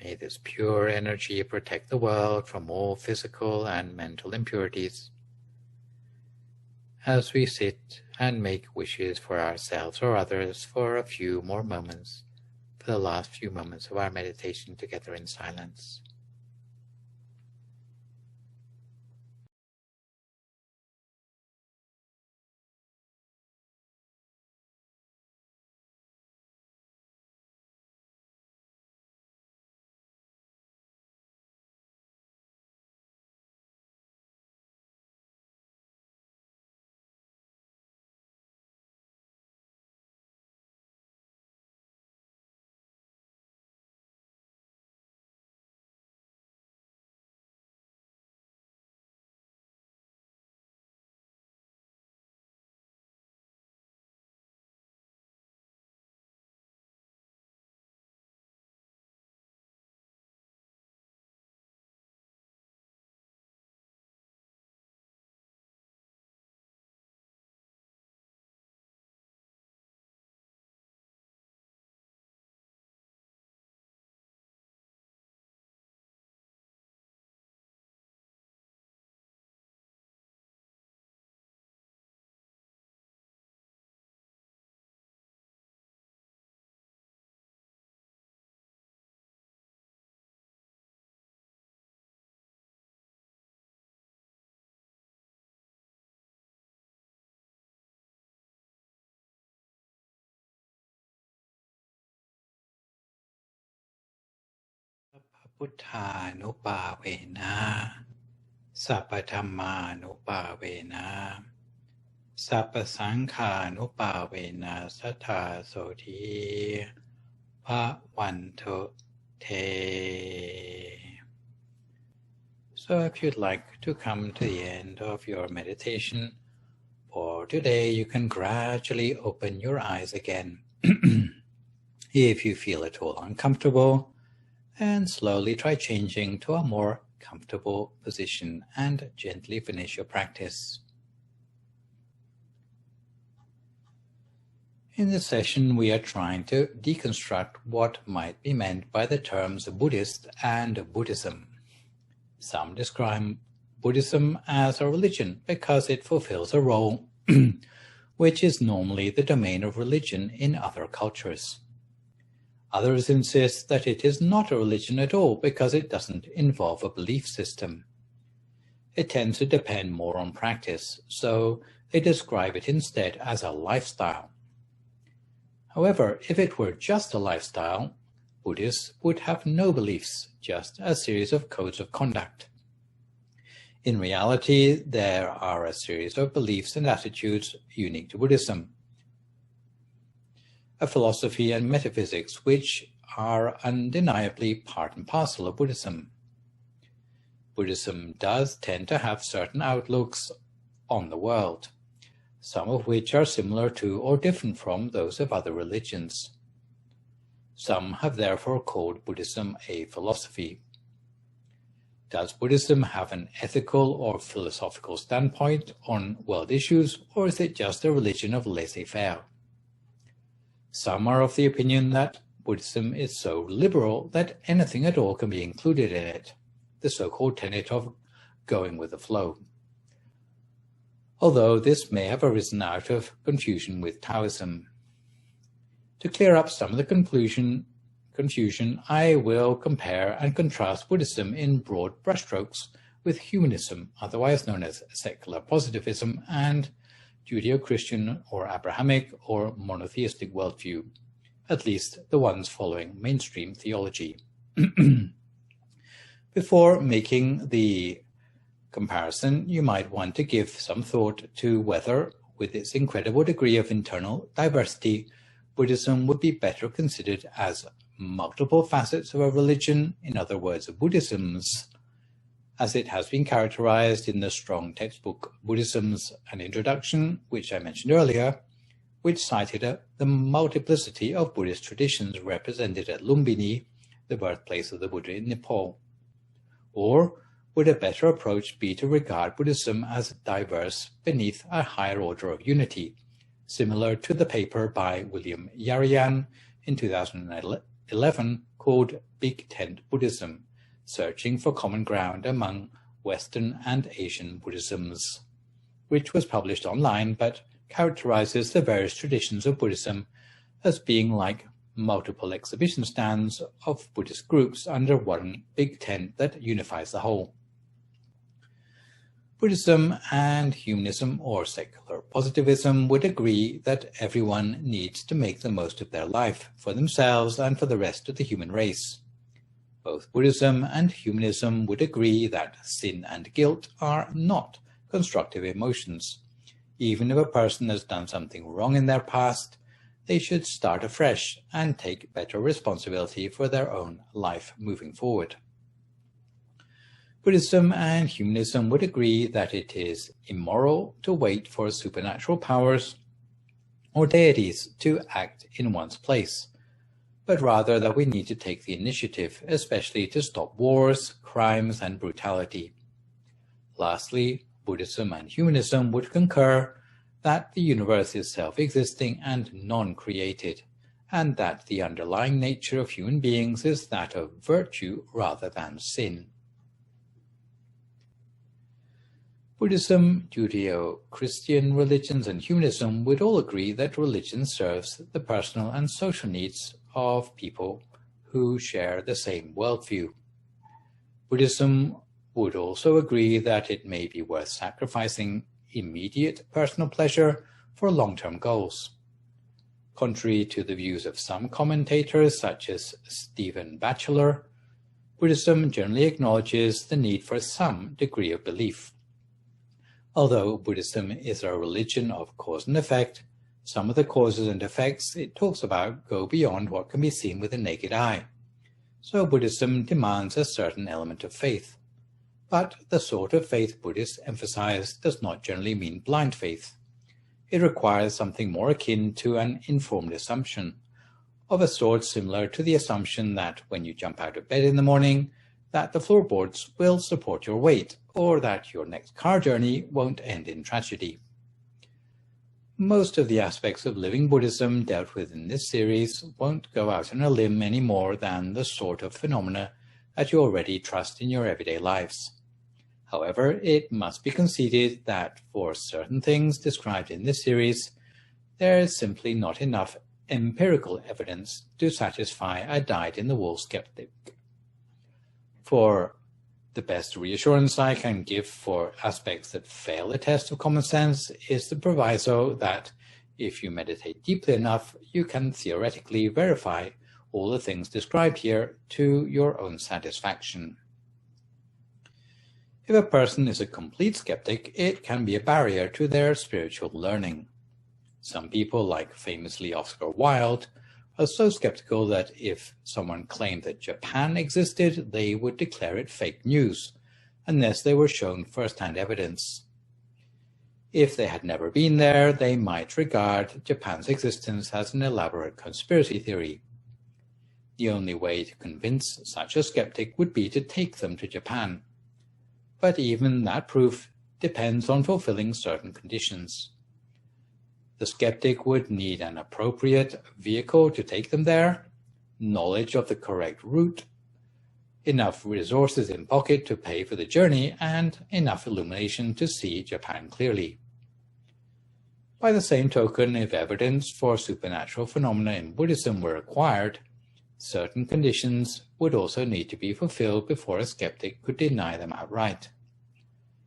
May this pure energy protect the world from all physical and mental impurities, as we sit and make wishes for ourselves or others for a few more moments, for the last few moments of our meditation together in silence. พุทธานุปาเวนะสัพพธัมมานุปาเวนะสัพพสังฆานุปาเวนะสัทธาโสธีภวันตุเท. So if you'd like to come to the end of your meditation for today, you can gradually open your eyes again. If you feel at all uncomfortable, and slowly try changing to a more comfortable position and gently finish your practice. In this session, we are trying to deconstruct what might be meant by the terms Buddhist and Buddhism. Some describe Buddhism as a religion because it fulfills a role which is normally the domain of religion in other cultures. Others insist that it is not a religion at all because it doesn't involve a belief system. It tends to depend more on practice, so they describe it instead as a lifestyle. However, if it were just a lifestyle, Buddhists would have no beliefs, just a series of codes of conduct. In reality, there are a series of beliefs and attitudes unique to Buddhism, a philosophy and metaphysics which are undeniably part and parcel of Buddhism. Buddhism does tend to have certain outlooks on the world, some of which are similar to or different from those of other religions. Some have therefore called Buddhism a philosophy. Does Buddhism have an ethical or philosophical standpoint on world issues, or is it just a religion of laissez-faire? Some are of the opinion that Buddhism is so liberal that anything at all can be included in it, the so-called tenet of going with the flow. Although this may have arisen out of confusion with Taoism. To clear up some of the confusion, I will compare and contrast Buddhism in broad brushstrokes with Humanism, otherwise known as secular positivism, and Judeo-Christian or Abrahamic or monotheistic worldview, at least the ones following mainstream theology. Before making the comparison, you might want to give some thought to whether, with its incredible degree of internal diversity, Buddhism would be better considered as multiple facets of a religion, in other words, Buddhisms, as it has been characterized in the strong textbook Buddhisms, an Introduction, which I mentioned earlier, which cited the multiplicity of Buddhist traditions represented at Lumbini, the birthplace of the Buddha in Nepal. Or would a better approach be to regard Buddhism as diverse beneath a higher order of unity, similar to the paper by William Yarian in 2011 called Big Tent Buddhism, Searching for Common Ground Among Western and Asian Buddhisms, which was published online but characterizes the various traditions of Buddhism as being like multiple exhibition stands of Buddhist groups under one big tent that unifies the whole. Buddhism and Humanism or secular positivism would agree that everyone needs to make the most of their life for themselves and for the rest of the human race. Both Buddhism and Humanism would agree that sin and guilt are not constructive emotions. Even if a person has done something wrong in their past, they should start afresh and take better responsibility for their own life moving forward. Buddhism and Humanism would agree that it is immoral to wait for supernatural powers or deities to act in one's place, but rather that we need to take the initiative, especially to stop wars, crimes, and brutality. Lastly, Buddhism and Humanism would concur that the universe is self-existing and non-created, and that the underlying nature of human beings is that of virtue rather than sin. Buddhism, Judeo-Christian religions, and Humanism would all agree that religion serves the personal and social needs of people who share the same worldview. Buddhism would also agree that it may be worth sacrificing immediate personal pleasure for long-term goals. Contrary to the views of some commentators, such as Stephen Batchelor, Buddhism generally acknowledges the need for some degree of belief. Although Buddhism is a religion of cause and effect, some of the causes and effects it talks about go beyond what can be seen with the naked eye. So Buddhism demands a certain element of faith. But the sort of faith Buddhists emphasize does not generally mean blind faith. It requires something more akin to an informed assumption, of a sort similar to the assumption that when you jump out of bed in the morning, that the floorboards will support your weight, or that your next car journey won't end in tragedy. Most of the aspects of living Buddhism dealt with in this series won't go out on a limb any more than the sort of phenomena that you already trust in your everyday lives. However, it must be conceded that for certain things described in this series, there is simply not enough empirical evidence to satisfy a dyed-in-the-wool skeptic. For the best reassurance I can give for aspects that fail the test of common sense is the proviso that if you meditate deeply enough, you can theoretically verify all the things described here to your own satisfaction. If a person is a complete skeptic, it can be a barrier to their spiritual learning. Some people, like famously Oscar Wilde, are so skeptical that if someone claimed that Japan existed, they would declare it fake news, unless they were shown first-hand evidence. If they had never been there, they might regard Japan's existence as an elaborate conspiracy theory. The only way to convince such a skeptic would be to take them to Japan. But even that proof depends on fulfilling certain conditions. The skeptic would need an appropriate vehicle to take them there, knowledge of the correct route, enough resources in pocket to pay for the journey, and enough illumination to see Japan clearly. By the same token, if evidence for supernatural phenomena in Buddhism were required, certain conditions would also need to be fulfilled before a skeptic could deny them outright.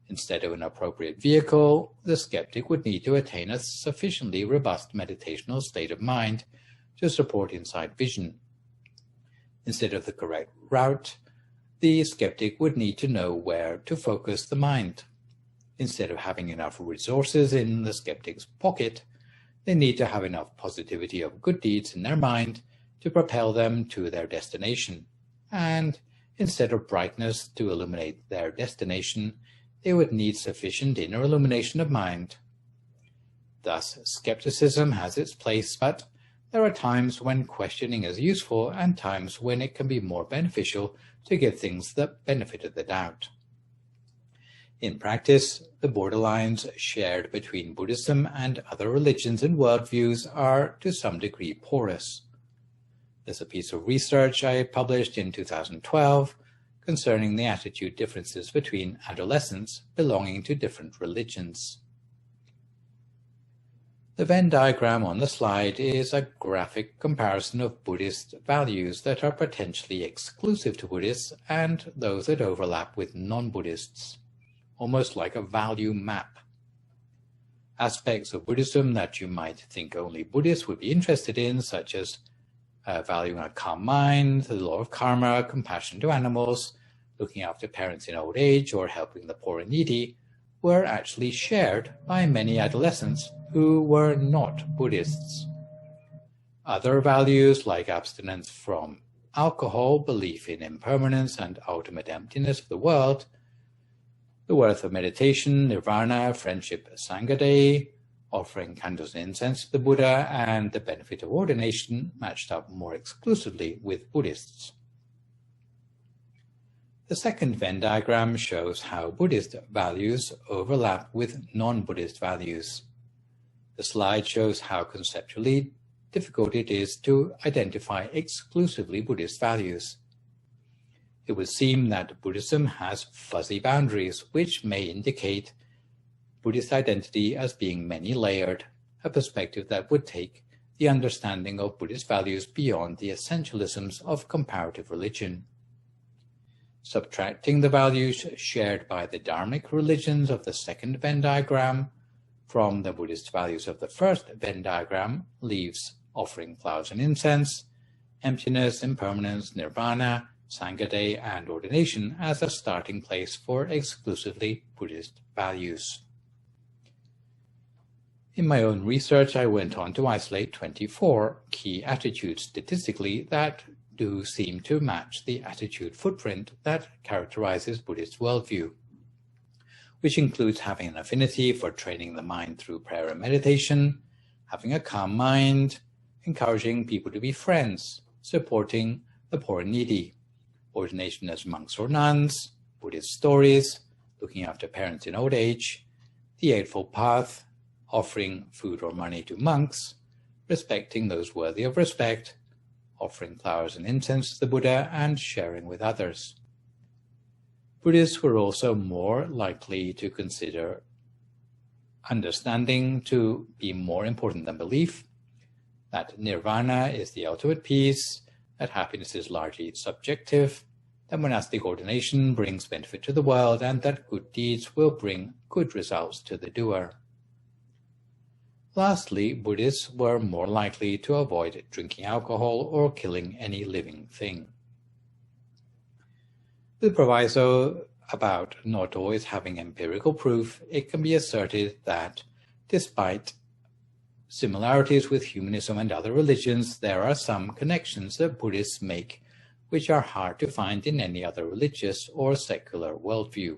Instead of an appropriate vehicle, the skeptic would need to attain a sufficiently robust meditational state of mind to support insight vision. Instead of the correct route, the skeptic would need to know where to focus the mind. Instead of having enough resources in the skeptic's pocket, they need to have enough positivity of good deeds in their mind to propel them to their destination. And instead of brightness to illuminate their destination, they would need sufficient inner illumination of mind. Thus, skepticism has its place, but there are times when questioning is useful and times when it can be more beneficial to give things the benefit of the doubt. In practice, the borderlines shared between Buddhism and other religions and worldviews are to some degree porous. There's a piece of research I published in 2012 concerning the attitude differences between adolescents belonging to different religions. The Venn diagram on the slide is a graphic comparison of Buddhist values that are potentially exclusive to Buddhists and those that overlap with non-Buddhists, almost like a value map. Aspects of Buddhism that you might think only Buddhists would be interested in, such as valuing a calm mind, the law of karma, compassion to animals, looking after parents in old age, or helping the poor and needy, were actually shared by many adolescents who were not Buddhists. Other values like abstinence from alcohol, belief in impermanence and ultimate emptiness of the world, the worth of meditation, nirvana, friendship, sangha, offering candles and incense to the Buddha, and the benefit of ordination matched up more exclusively with Buddhists. The second Venn diagram shows how Buddhist values overlap with non-Buddhist values. The slide shows how conceptually difficult it is to identify exclusively Buddhist values. It would seem that Buddhism has fuzzy boundaries, which may indicate Buddhist identity as being many-layered, a perspective that would take the understanding of Buddhist values beyond the essentialisms of comparative religion. Subtracting the values shared by the Dharmic religions of the second Venn diagram from the Buddhist values of the first Venn diagram leaves offering flowers and incense, emptiness, impermanence, nirvana, Sangha Day, and ordination as a starting place for exclusively Buddhist values. In my own research, I went on to isolate 24 key attitudes statistically that do seem to match the attitude footprint that characterizes Buddhist worldview, which includes having an affinity for training the mind through prayer and meditation, having a calm mind, encouraging people to be friends, supporting the poor and needy, ordination as monks or nuns, Buddhist stories, looking after parents in old age, the Eightfold Path, offering food or money to monks, respecting those worthy of respect, offering flowers and incense to the Buddha, and sharing with others. Buddhists were also more likely to consider understanding to be more important than belief, that nirvana is the ultimate peace, that happiness is largely subjective, that monastic ordination brings benefit to the world, and that good deeds will bring good results to the doer. Lastly, Buddhists were more likely to avoid drinking alcohol or killing any living thing. With proviso about not always having empirical proof, it can be asserted that, despite similarities with humanism and other religions, there are some connections that Buddhists make which are hard to find in any other religious or secular worldview.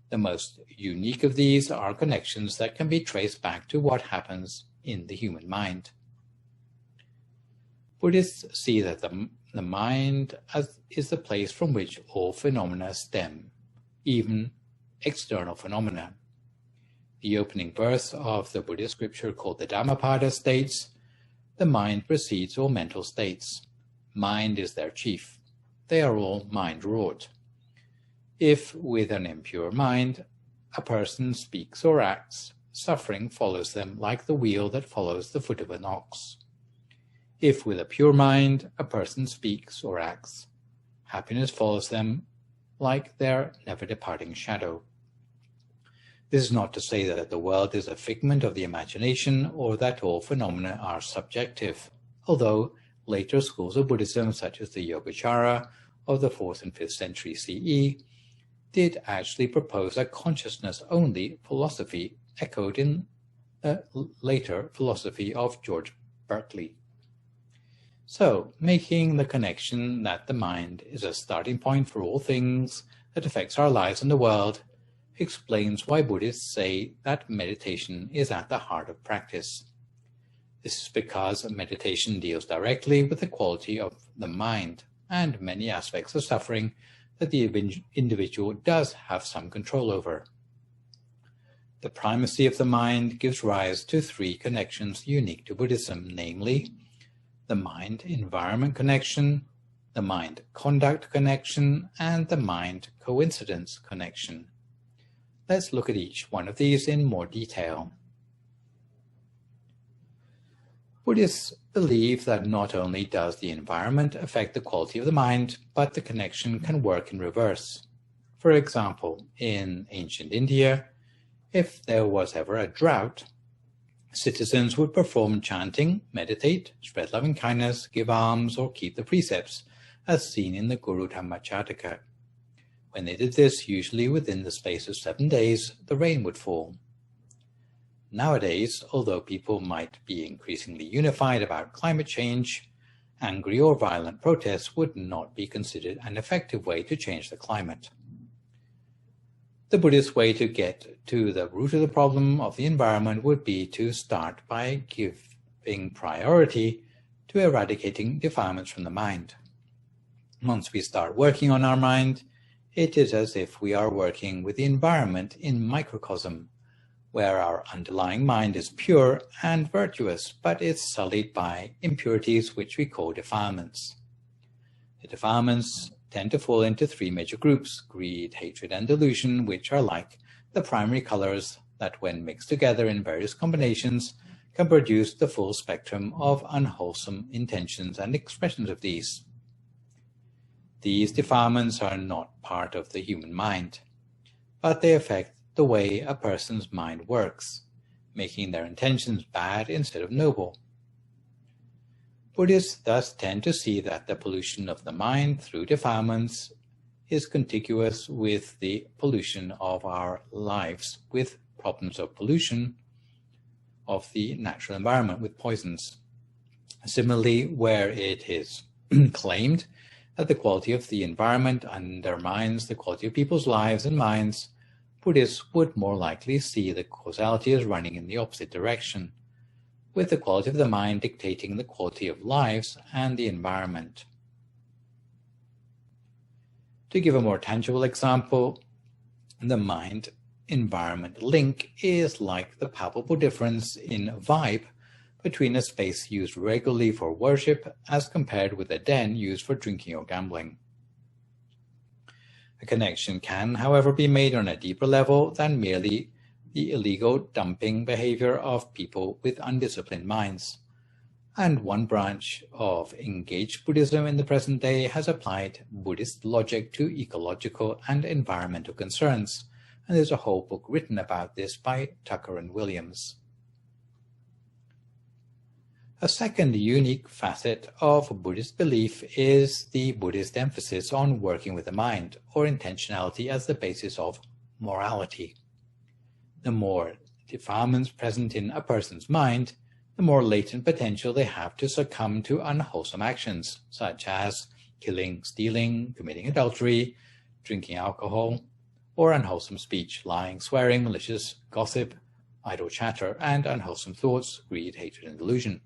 The most unique of these are connections that can be traced back to what happens in the human mind. Buddhists see that the mind is the place from which all phenomena stem, even external phenomena. The opening verse of the Buddhist scripture called the Dhammapada states, "The mind precedes all mental states. Mind is their chief. They are all mind-wrought. If, with an impure mind, a person speaks or acts, suffering follows them like the wheel that follows the foot of an ox. If, with a pure mind, a person speaks or acts, happiness follows them like their never-departing shadow." This is not to say that the world is a figment of the imagination or that all phenomena are subjective, although later schools of Buddhism, such as the Yogacara of the 4th and 5th century CE, did actually propose a consciousness-only philosophy echoed in the later philosophy of George Berkeley. So, making the connection that the mind is a starting point for all things that affects our lives and the world explains why Buddhists say that meditation is at the heart of practice. This is because meditation deals directly with the quality of the mind and many aspects of suffering that the individual does have some control over. The primacy of the mind gives rise to 3 connections unique to Buddhism, namely the mind-environment connection, the mind-conduct connection, and the mind-coincidence connection. Let's look at each one of these in more detail. Buddhists believe that not only does the environment affect the quality of the mind, but the connection can work in reverse. For example, in ancient India, if there was ever a drought, citizens would perform chanting, meditate, spread loving kindness, give alms, or keep the precepts, as seen in the Guru Dhamma Jataka. When they did this, usually within the space of 7 days, the rain would fall. Nowadays, although people might be increasingly unified about climate change, angry or violent protests would not be considered an effective way to change the climate. The Buddhist way to get to the root of the problem of the environment would be to start by giving priority to eradicating defilements from the mind. Once we start working on our mind, it is as if we are working with the environment in microcosm, where our underlying mind is pure and virtuous, but is sullied by impurities which we call defilements. The defilements tend to fall into 3 major groups: greed, hatred, and delusion, which are like the primary colors that, when mixed together in various combinations, can produce the full spectrum of unwholesome intentions and expressions of these. These defilements are not part of the human mind, but they affect the way a person's mind works, making their intentions bad instead of noble. Buddhists thus tend to see that the pollution of the mind through defilements is contiguous with the pollution of our lives, with problems of pollution of the natural environment with poisons. Similarly, where it is claimed that the quality of the environment undermines the quality of people's lives and minds, Buddhists would more likely see the causality as running in the opposite direction, with the quality of the mind dictating the quality of lives and the environment. To give a more tangible example, the mind-environment link is like the palpable difference in vibe between a space used regularly for worship as compared with a den used for drinking or gambling. A connection can, however, be made on a deeper level than merely the illegal dumping behavior of people with undisciplined minds. And one branch of engaged Buddhism in the present day has applied Buddhist logic to ecological and environmental concerns, and there's a whole book written about this by Tucker and Williams. A second unique facet of Buddhist belief is the Buddhist emphasis on working with the mind, or intentionality as the basis of morality. The more defilements present in a person's mind, the more latent potential they have to succumb to unwholesome actions, such as killing, stealing, committing adultery, drinking alcohol, or unwholesome speech, lying, swearing, malicious gossip, idle chatter, and unwholesome thoughts, greed, hatred, and delusion.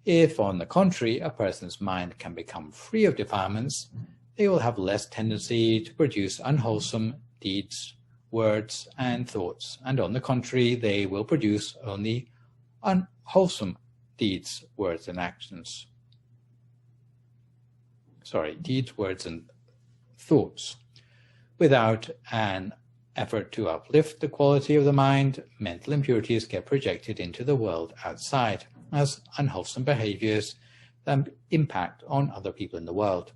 If, on the contrary, a person's mind can become free of defilements, they will have less tendency to produce unwholesome deeds, words, and thoughts, and on the contrary, they will produce only unwholesome deeds, words, and actions. Deeds, words, and thoughts. Without an effort to uplift the quality of the mind, mental impurities get projected into the world outside as unwholesome behaviors that impact on other people in the world.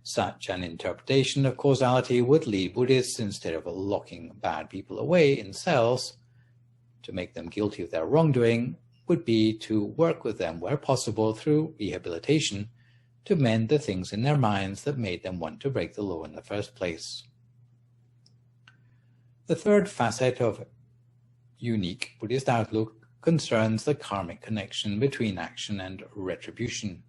Such an interpretation of causality would lead Buddhists, instead of locking bad people away in cells to make them guilty of their wrongdoing, would be to work with them where possible through rehabilitation to mend the things in their minds that made them want to break the law in the first place. The third facet of unique Buddhist outlook concerns the karmic connection between action and retribution.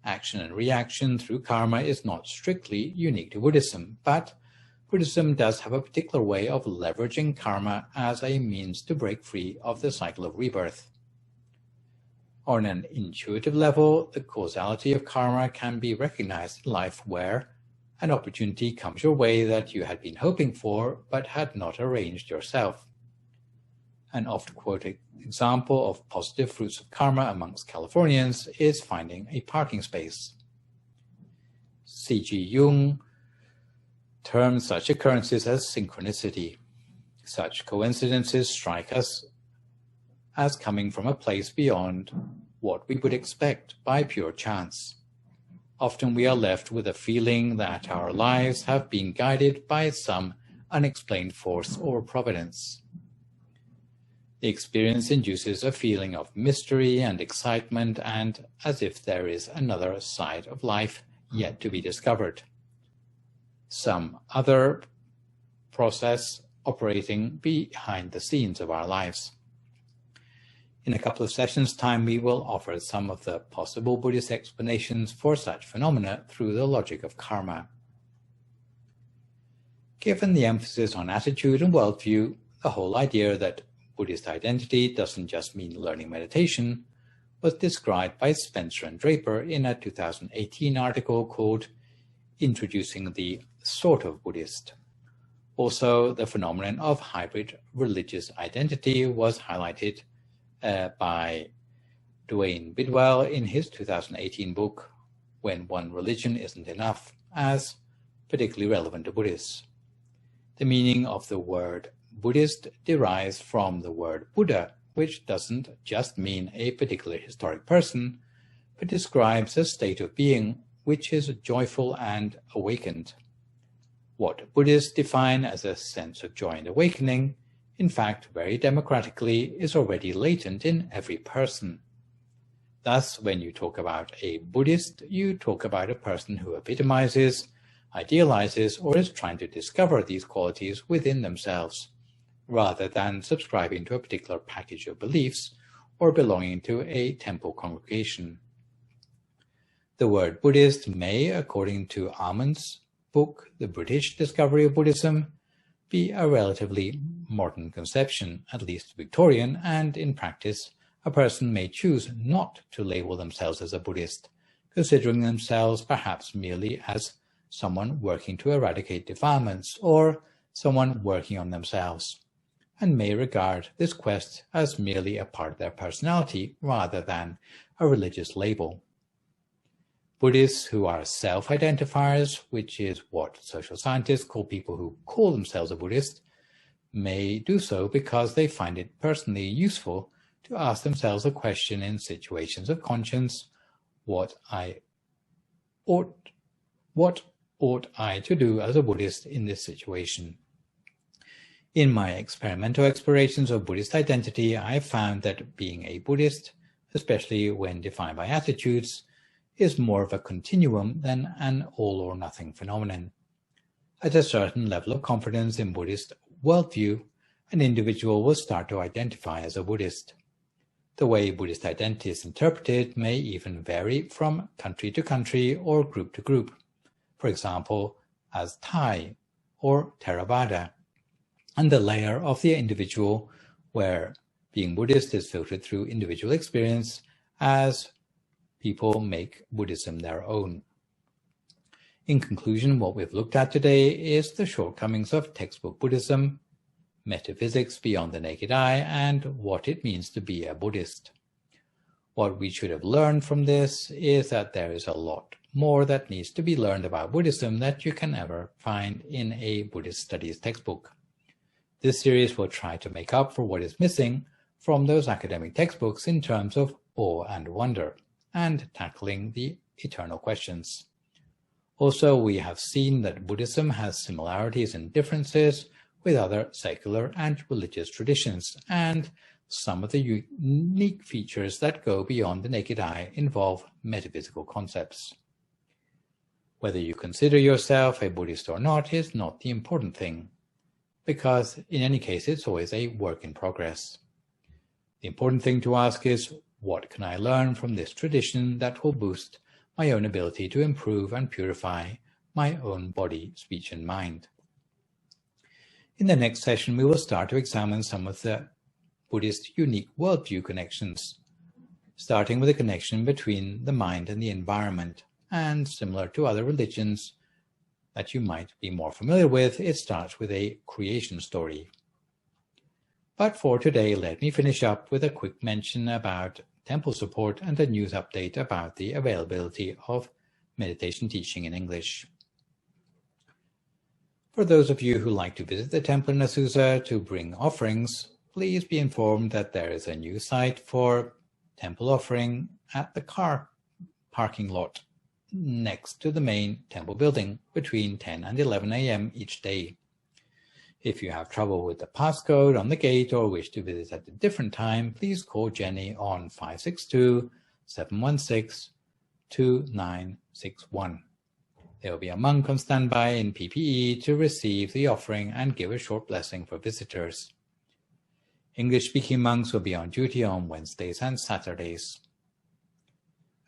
Action and reaction through karma is not strictly unique to Buddhism, but Buddhism does have a particular way of leveraging karma as a means to break free of the cycle of rebirth. On an intuitive level, the causality of karma can be recognized in life where an opportunity comes your way that you had been hoping for but had not arranged yourself. An oft-quoted example of positive fruits of karma amongst Californians is finding a parking space. C.G. Jung terms such occurrences as synchronicity. Such coincidences strike us as coming from a place beyond what we would expect by pure chance. Often we are left with a feeling that our lives have been guided by some unexplained force or providence. The experience induces a feeling of mystery and excitement, and as if there is another side of life yet to be discovered. Some other process operating behind the scenes of our lives. In a couple of sessions' time, we will offer some of the possible Buddhist explanations for such phenomena through the logic of karma. Given the emphasis on attitude and worldview, the whole idea that Buddhist identity doesn't just mean learning meditation was described by Spencer and Draper in a 2018 article called Introducing the Sort of Buddhist. Also, the phenomenon of hybrid religious identity was highlighted by Duane Bidwell in his 2018 book, When One Religion Isn't Enough, as particularly relevant to Buddhists. The meaning of the word Buddhist derives from the word Buddha, which doesn't just mean a particular historic person, but describes a state of being which is joyful and awakened. What Buddhists define as a sense of joy and awakening, in fact, very democratically, is already latent in every person. Thus, when you talk about a Buddhist, you talk about a person who epitomizes, idealizes, or is trying to discover these qualities within themselves, rather than subscribing to a particular package of beliefs or belonging to a temple congregation. The word Buddhist may, according to Armand's book, The British Discovery of Buddhism, be a relatively modern conception, at least Victorian, and in practice, a person may choose not to label themselves as a Buddhist, considering themselves perhaps merely as someone working to eradicate defilements or someone working on themselves, and may regard this quest as merely a part of their personality rather than a religious label. Buddhists who are self-identifiers, which is what social scientists call people who call themselves a Buddhist, may do so because they find it personally useful to ask themselves a question in situations of conscience: what ought I to do as a Buddhist in this situation? In my experimental explorations of Buddhist identity, I have found that being a Buddhist, especially when defined by attitudes, is more of a continuum than an all-or-nothing phenomenon. At a certain level of confidence in Buddhist worldview, an individual will start to identify as a Buddhist. The way Buddhist identity is interpreted may even vary from country to country or group to group, for example, as Thai or Theravada, and the layer of the individual where being Buddhist is filtered through individual experience as people make Buddhism their own. In conclusion, what we've looked at today is the shortcomings of textbook Buddhism, metaphysics beyond the naked eye, and what it means to be a Buddhist. What we should have learned from this is that there is a lot more that needs to be learned about Buddhism that you can never find in a Buddhist studies textbook. This series will try to make up for what is missing from those academic textbooks in terms of awe and wonder, and tackling the eternal questions. Also, we have seen that Buddhism has similarities and differences with other secular and religious traditions, and some of the unique features that go beyond the naked eye involve metaphysical concepts. Whether you consider yourself a Buddhist or not is not the important thing, because in any case it's always a work in progress. The important thing to ask is, what can I learn from this tradition that will boost my own ability to improve and purify my own body, speech, and mind? In the next session, we will start to examine some of the Buddhist unique worldview connections, starting with a connection between the mind and the environment, and similar to other religions that you might be more familiar with, it starts with a creation story. But for today, let me finish up with a quick mention about temple support and a news update about the availability of meditation teaching in English. For those of you who like to visit the temple in Azusa to bring offerings, please be informed that there is a new site for temple offering at the car parking lot next to the main temple building between 10 and 11 a.m. each day. If you have trouble with the passcode on the gate or wish to visit at a different time, please call Jenny on 562-716-2961. There will be a monk on standby in PPE to receive the offering and give a short blessing for visitors. English-speaking monks will be on duty on Wednesdays and Saturdays.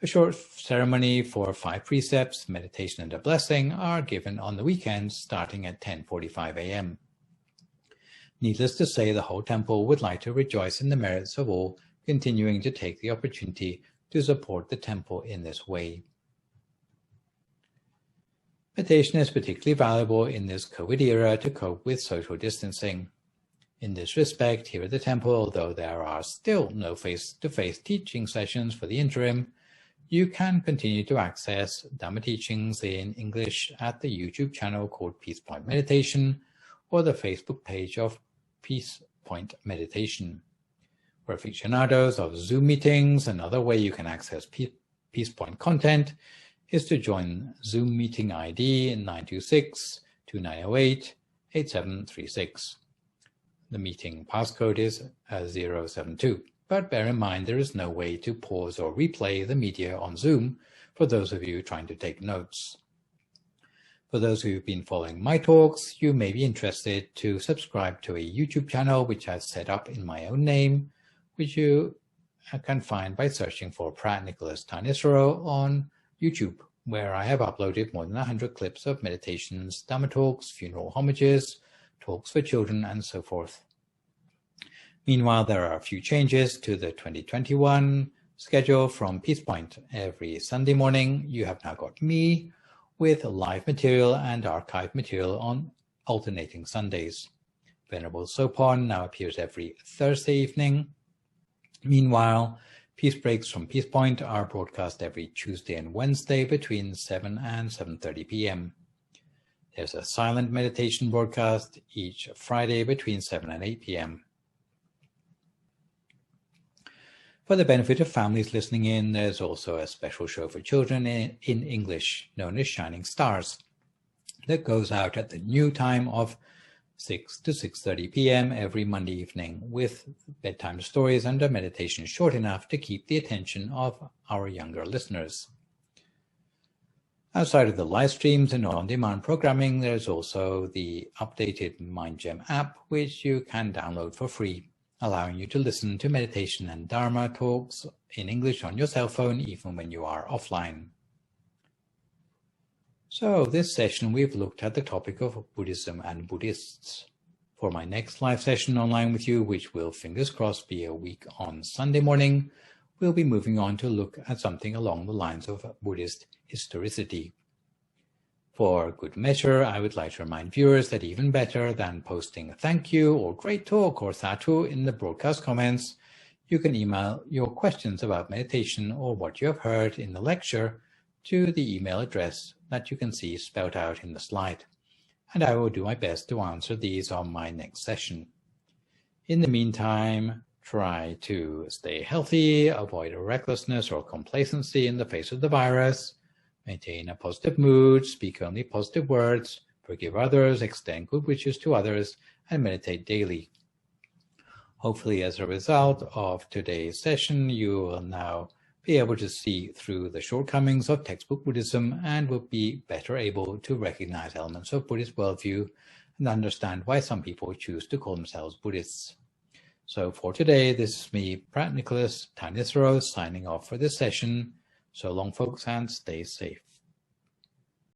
A short ceremony for 5 precepts, meditation and a blessing are given on the weekends starting at 10:45 a.m. Needless to say, the whole temple would like to rejoice in the merits of all continuing to take the opportunity to support the temple in this way. Meditation is particularly valuable in this COVID era to cope with social distancing. In this respect, here at the temple, although there are still no face-to-face teaching sessions for the interim, you can continue to access Dhamma teachings in English at the YouTube channel called Peace Point Meditation or the Facebook page of Peace Point Meditation. For aficionados of Zoom meetings, another way you can access Peace Point content is to join Zoom meeting ID 926-2908-8736. The meeting passcode is 072. but bear in mind there is no way to pause or replay the media on Zoom for those of you trying to take notes. For those who've been following my talks, you may be interested to subscribe to a YouTube channel which I've set up in my own name, which you can find by searching for Phra Nicholas Thanissaro on YouTube, where I have uploaded more than 100 clips of meditations, Dhamma talks, funeral homages, talks for children, and so forth. Meanwhile, there are a few changes to the 2021 schedule from Peace Point. Every Sunday morning, you have now got me with live material and archive material on alternating Sundays. Venerable Sopon now appears every Thursday evening. Meanwhile, Peace Breaks from Peace Point are broadcast every Tuesday and Wednesday between 7 and 7:30 p.m. There's a silent meditation broadcast each Friday between 7 and 8 p.m. For the benefit of families listening in, there's also a special show for children in English, known as Shining Stars, that goes out at the new time of 6 to 6:30 p.m. every Monday evening, with bedtime stories and a meditation short enough to keep the attention of our younger listeners. Outside of the live streams and on-demand programming, there's also the updated MindGem app, which you can download for free, allowing you to listen to meditation and Dharma talks in English on your cell phone, even when you are offline. So this session, we've looked at the topic of Buddhism and Buddhists. For my next live session online with you, which will, fingers crossed, be a week on Sunday morning, we'll be moving on to look at something along the lines of Buddhist historicity. For good measure, I would like to remind viewers that even better than posting a thank you or great talk or sadhu in the broadcast comments, you can email your questions about meditation or what you have heard in the lecture to the email address that you can see spelled out in the slide, and I will do my best to answer these on my next session. In the meantime, try to stay healthy, avoid recklessness or complacency in the face of the virus, maintain a positive mood, speak only positive words, forgive others, extend good wishes to others, and meditate daily. Hopefully, as a result of today's session, you will now be able to see through the shortcomings of textbook Buddhism and will be better able to recognize elements of Buddhist worldview and understand why some people choose to call themselves Buddhists. So for today, this is me, Phra Nicholas Thanissaro, signing off for this session. So long, folks, and stay safe.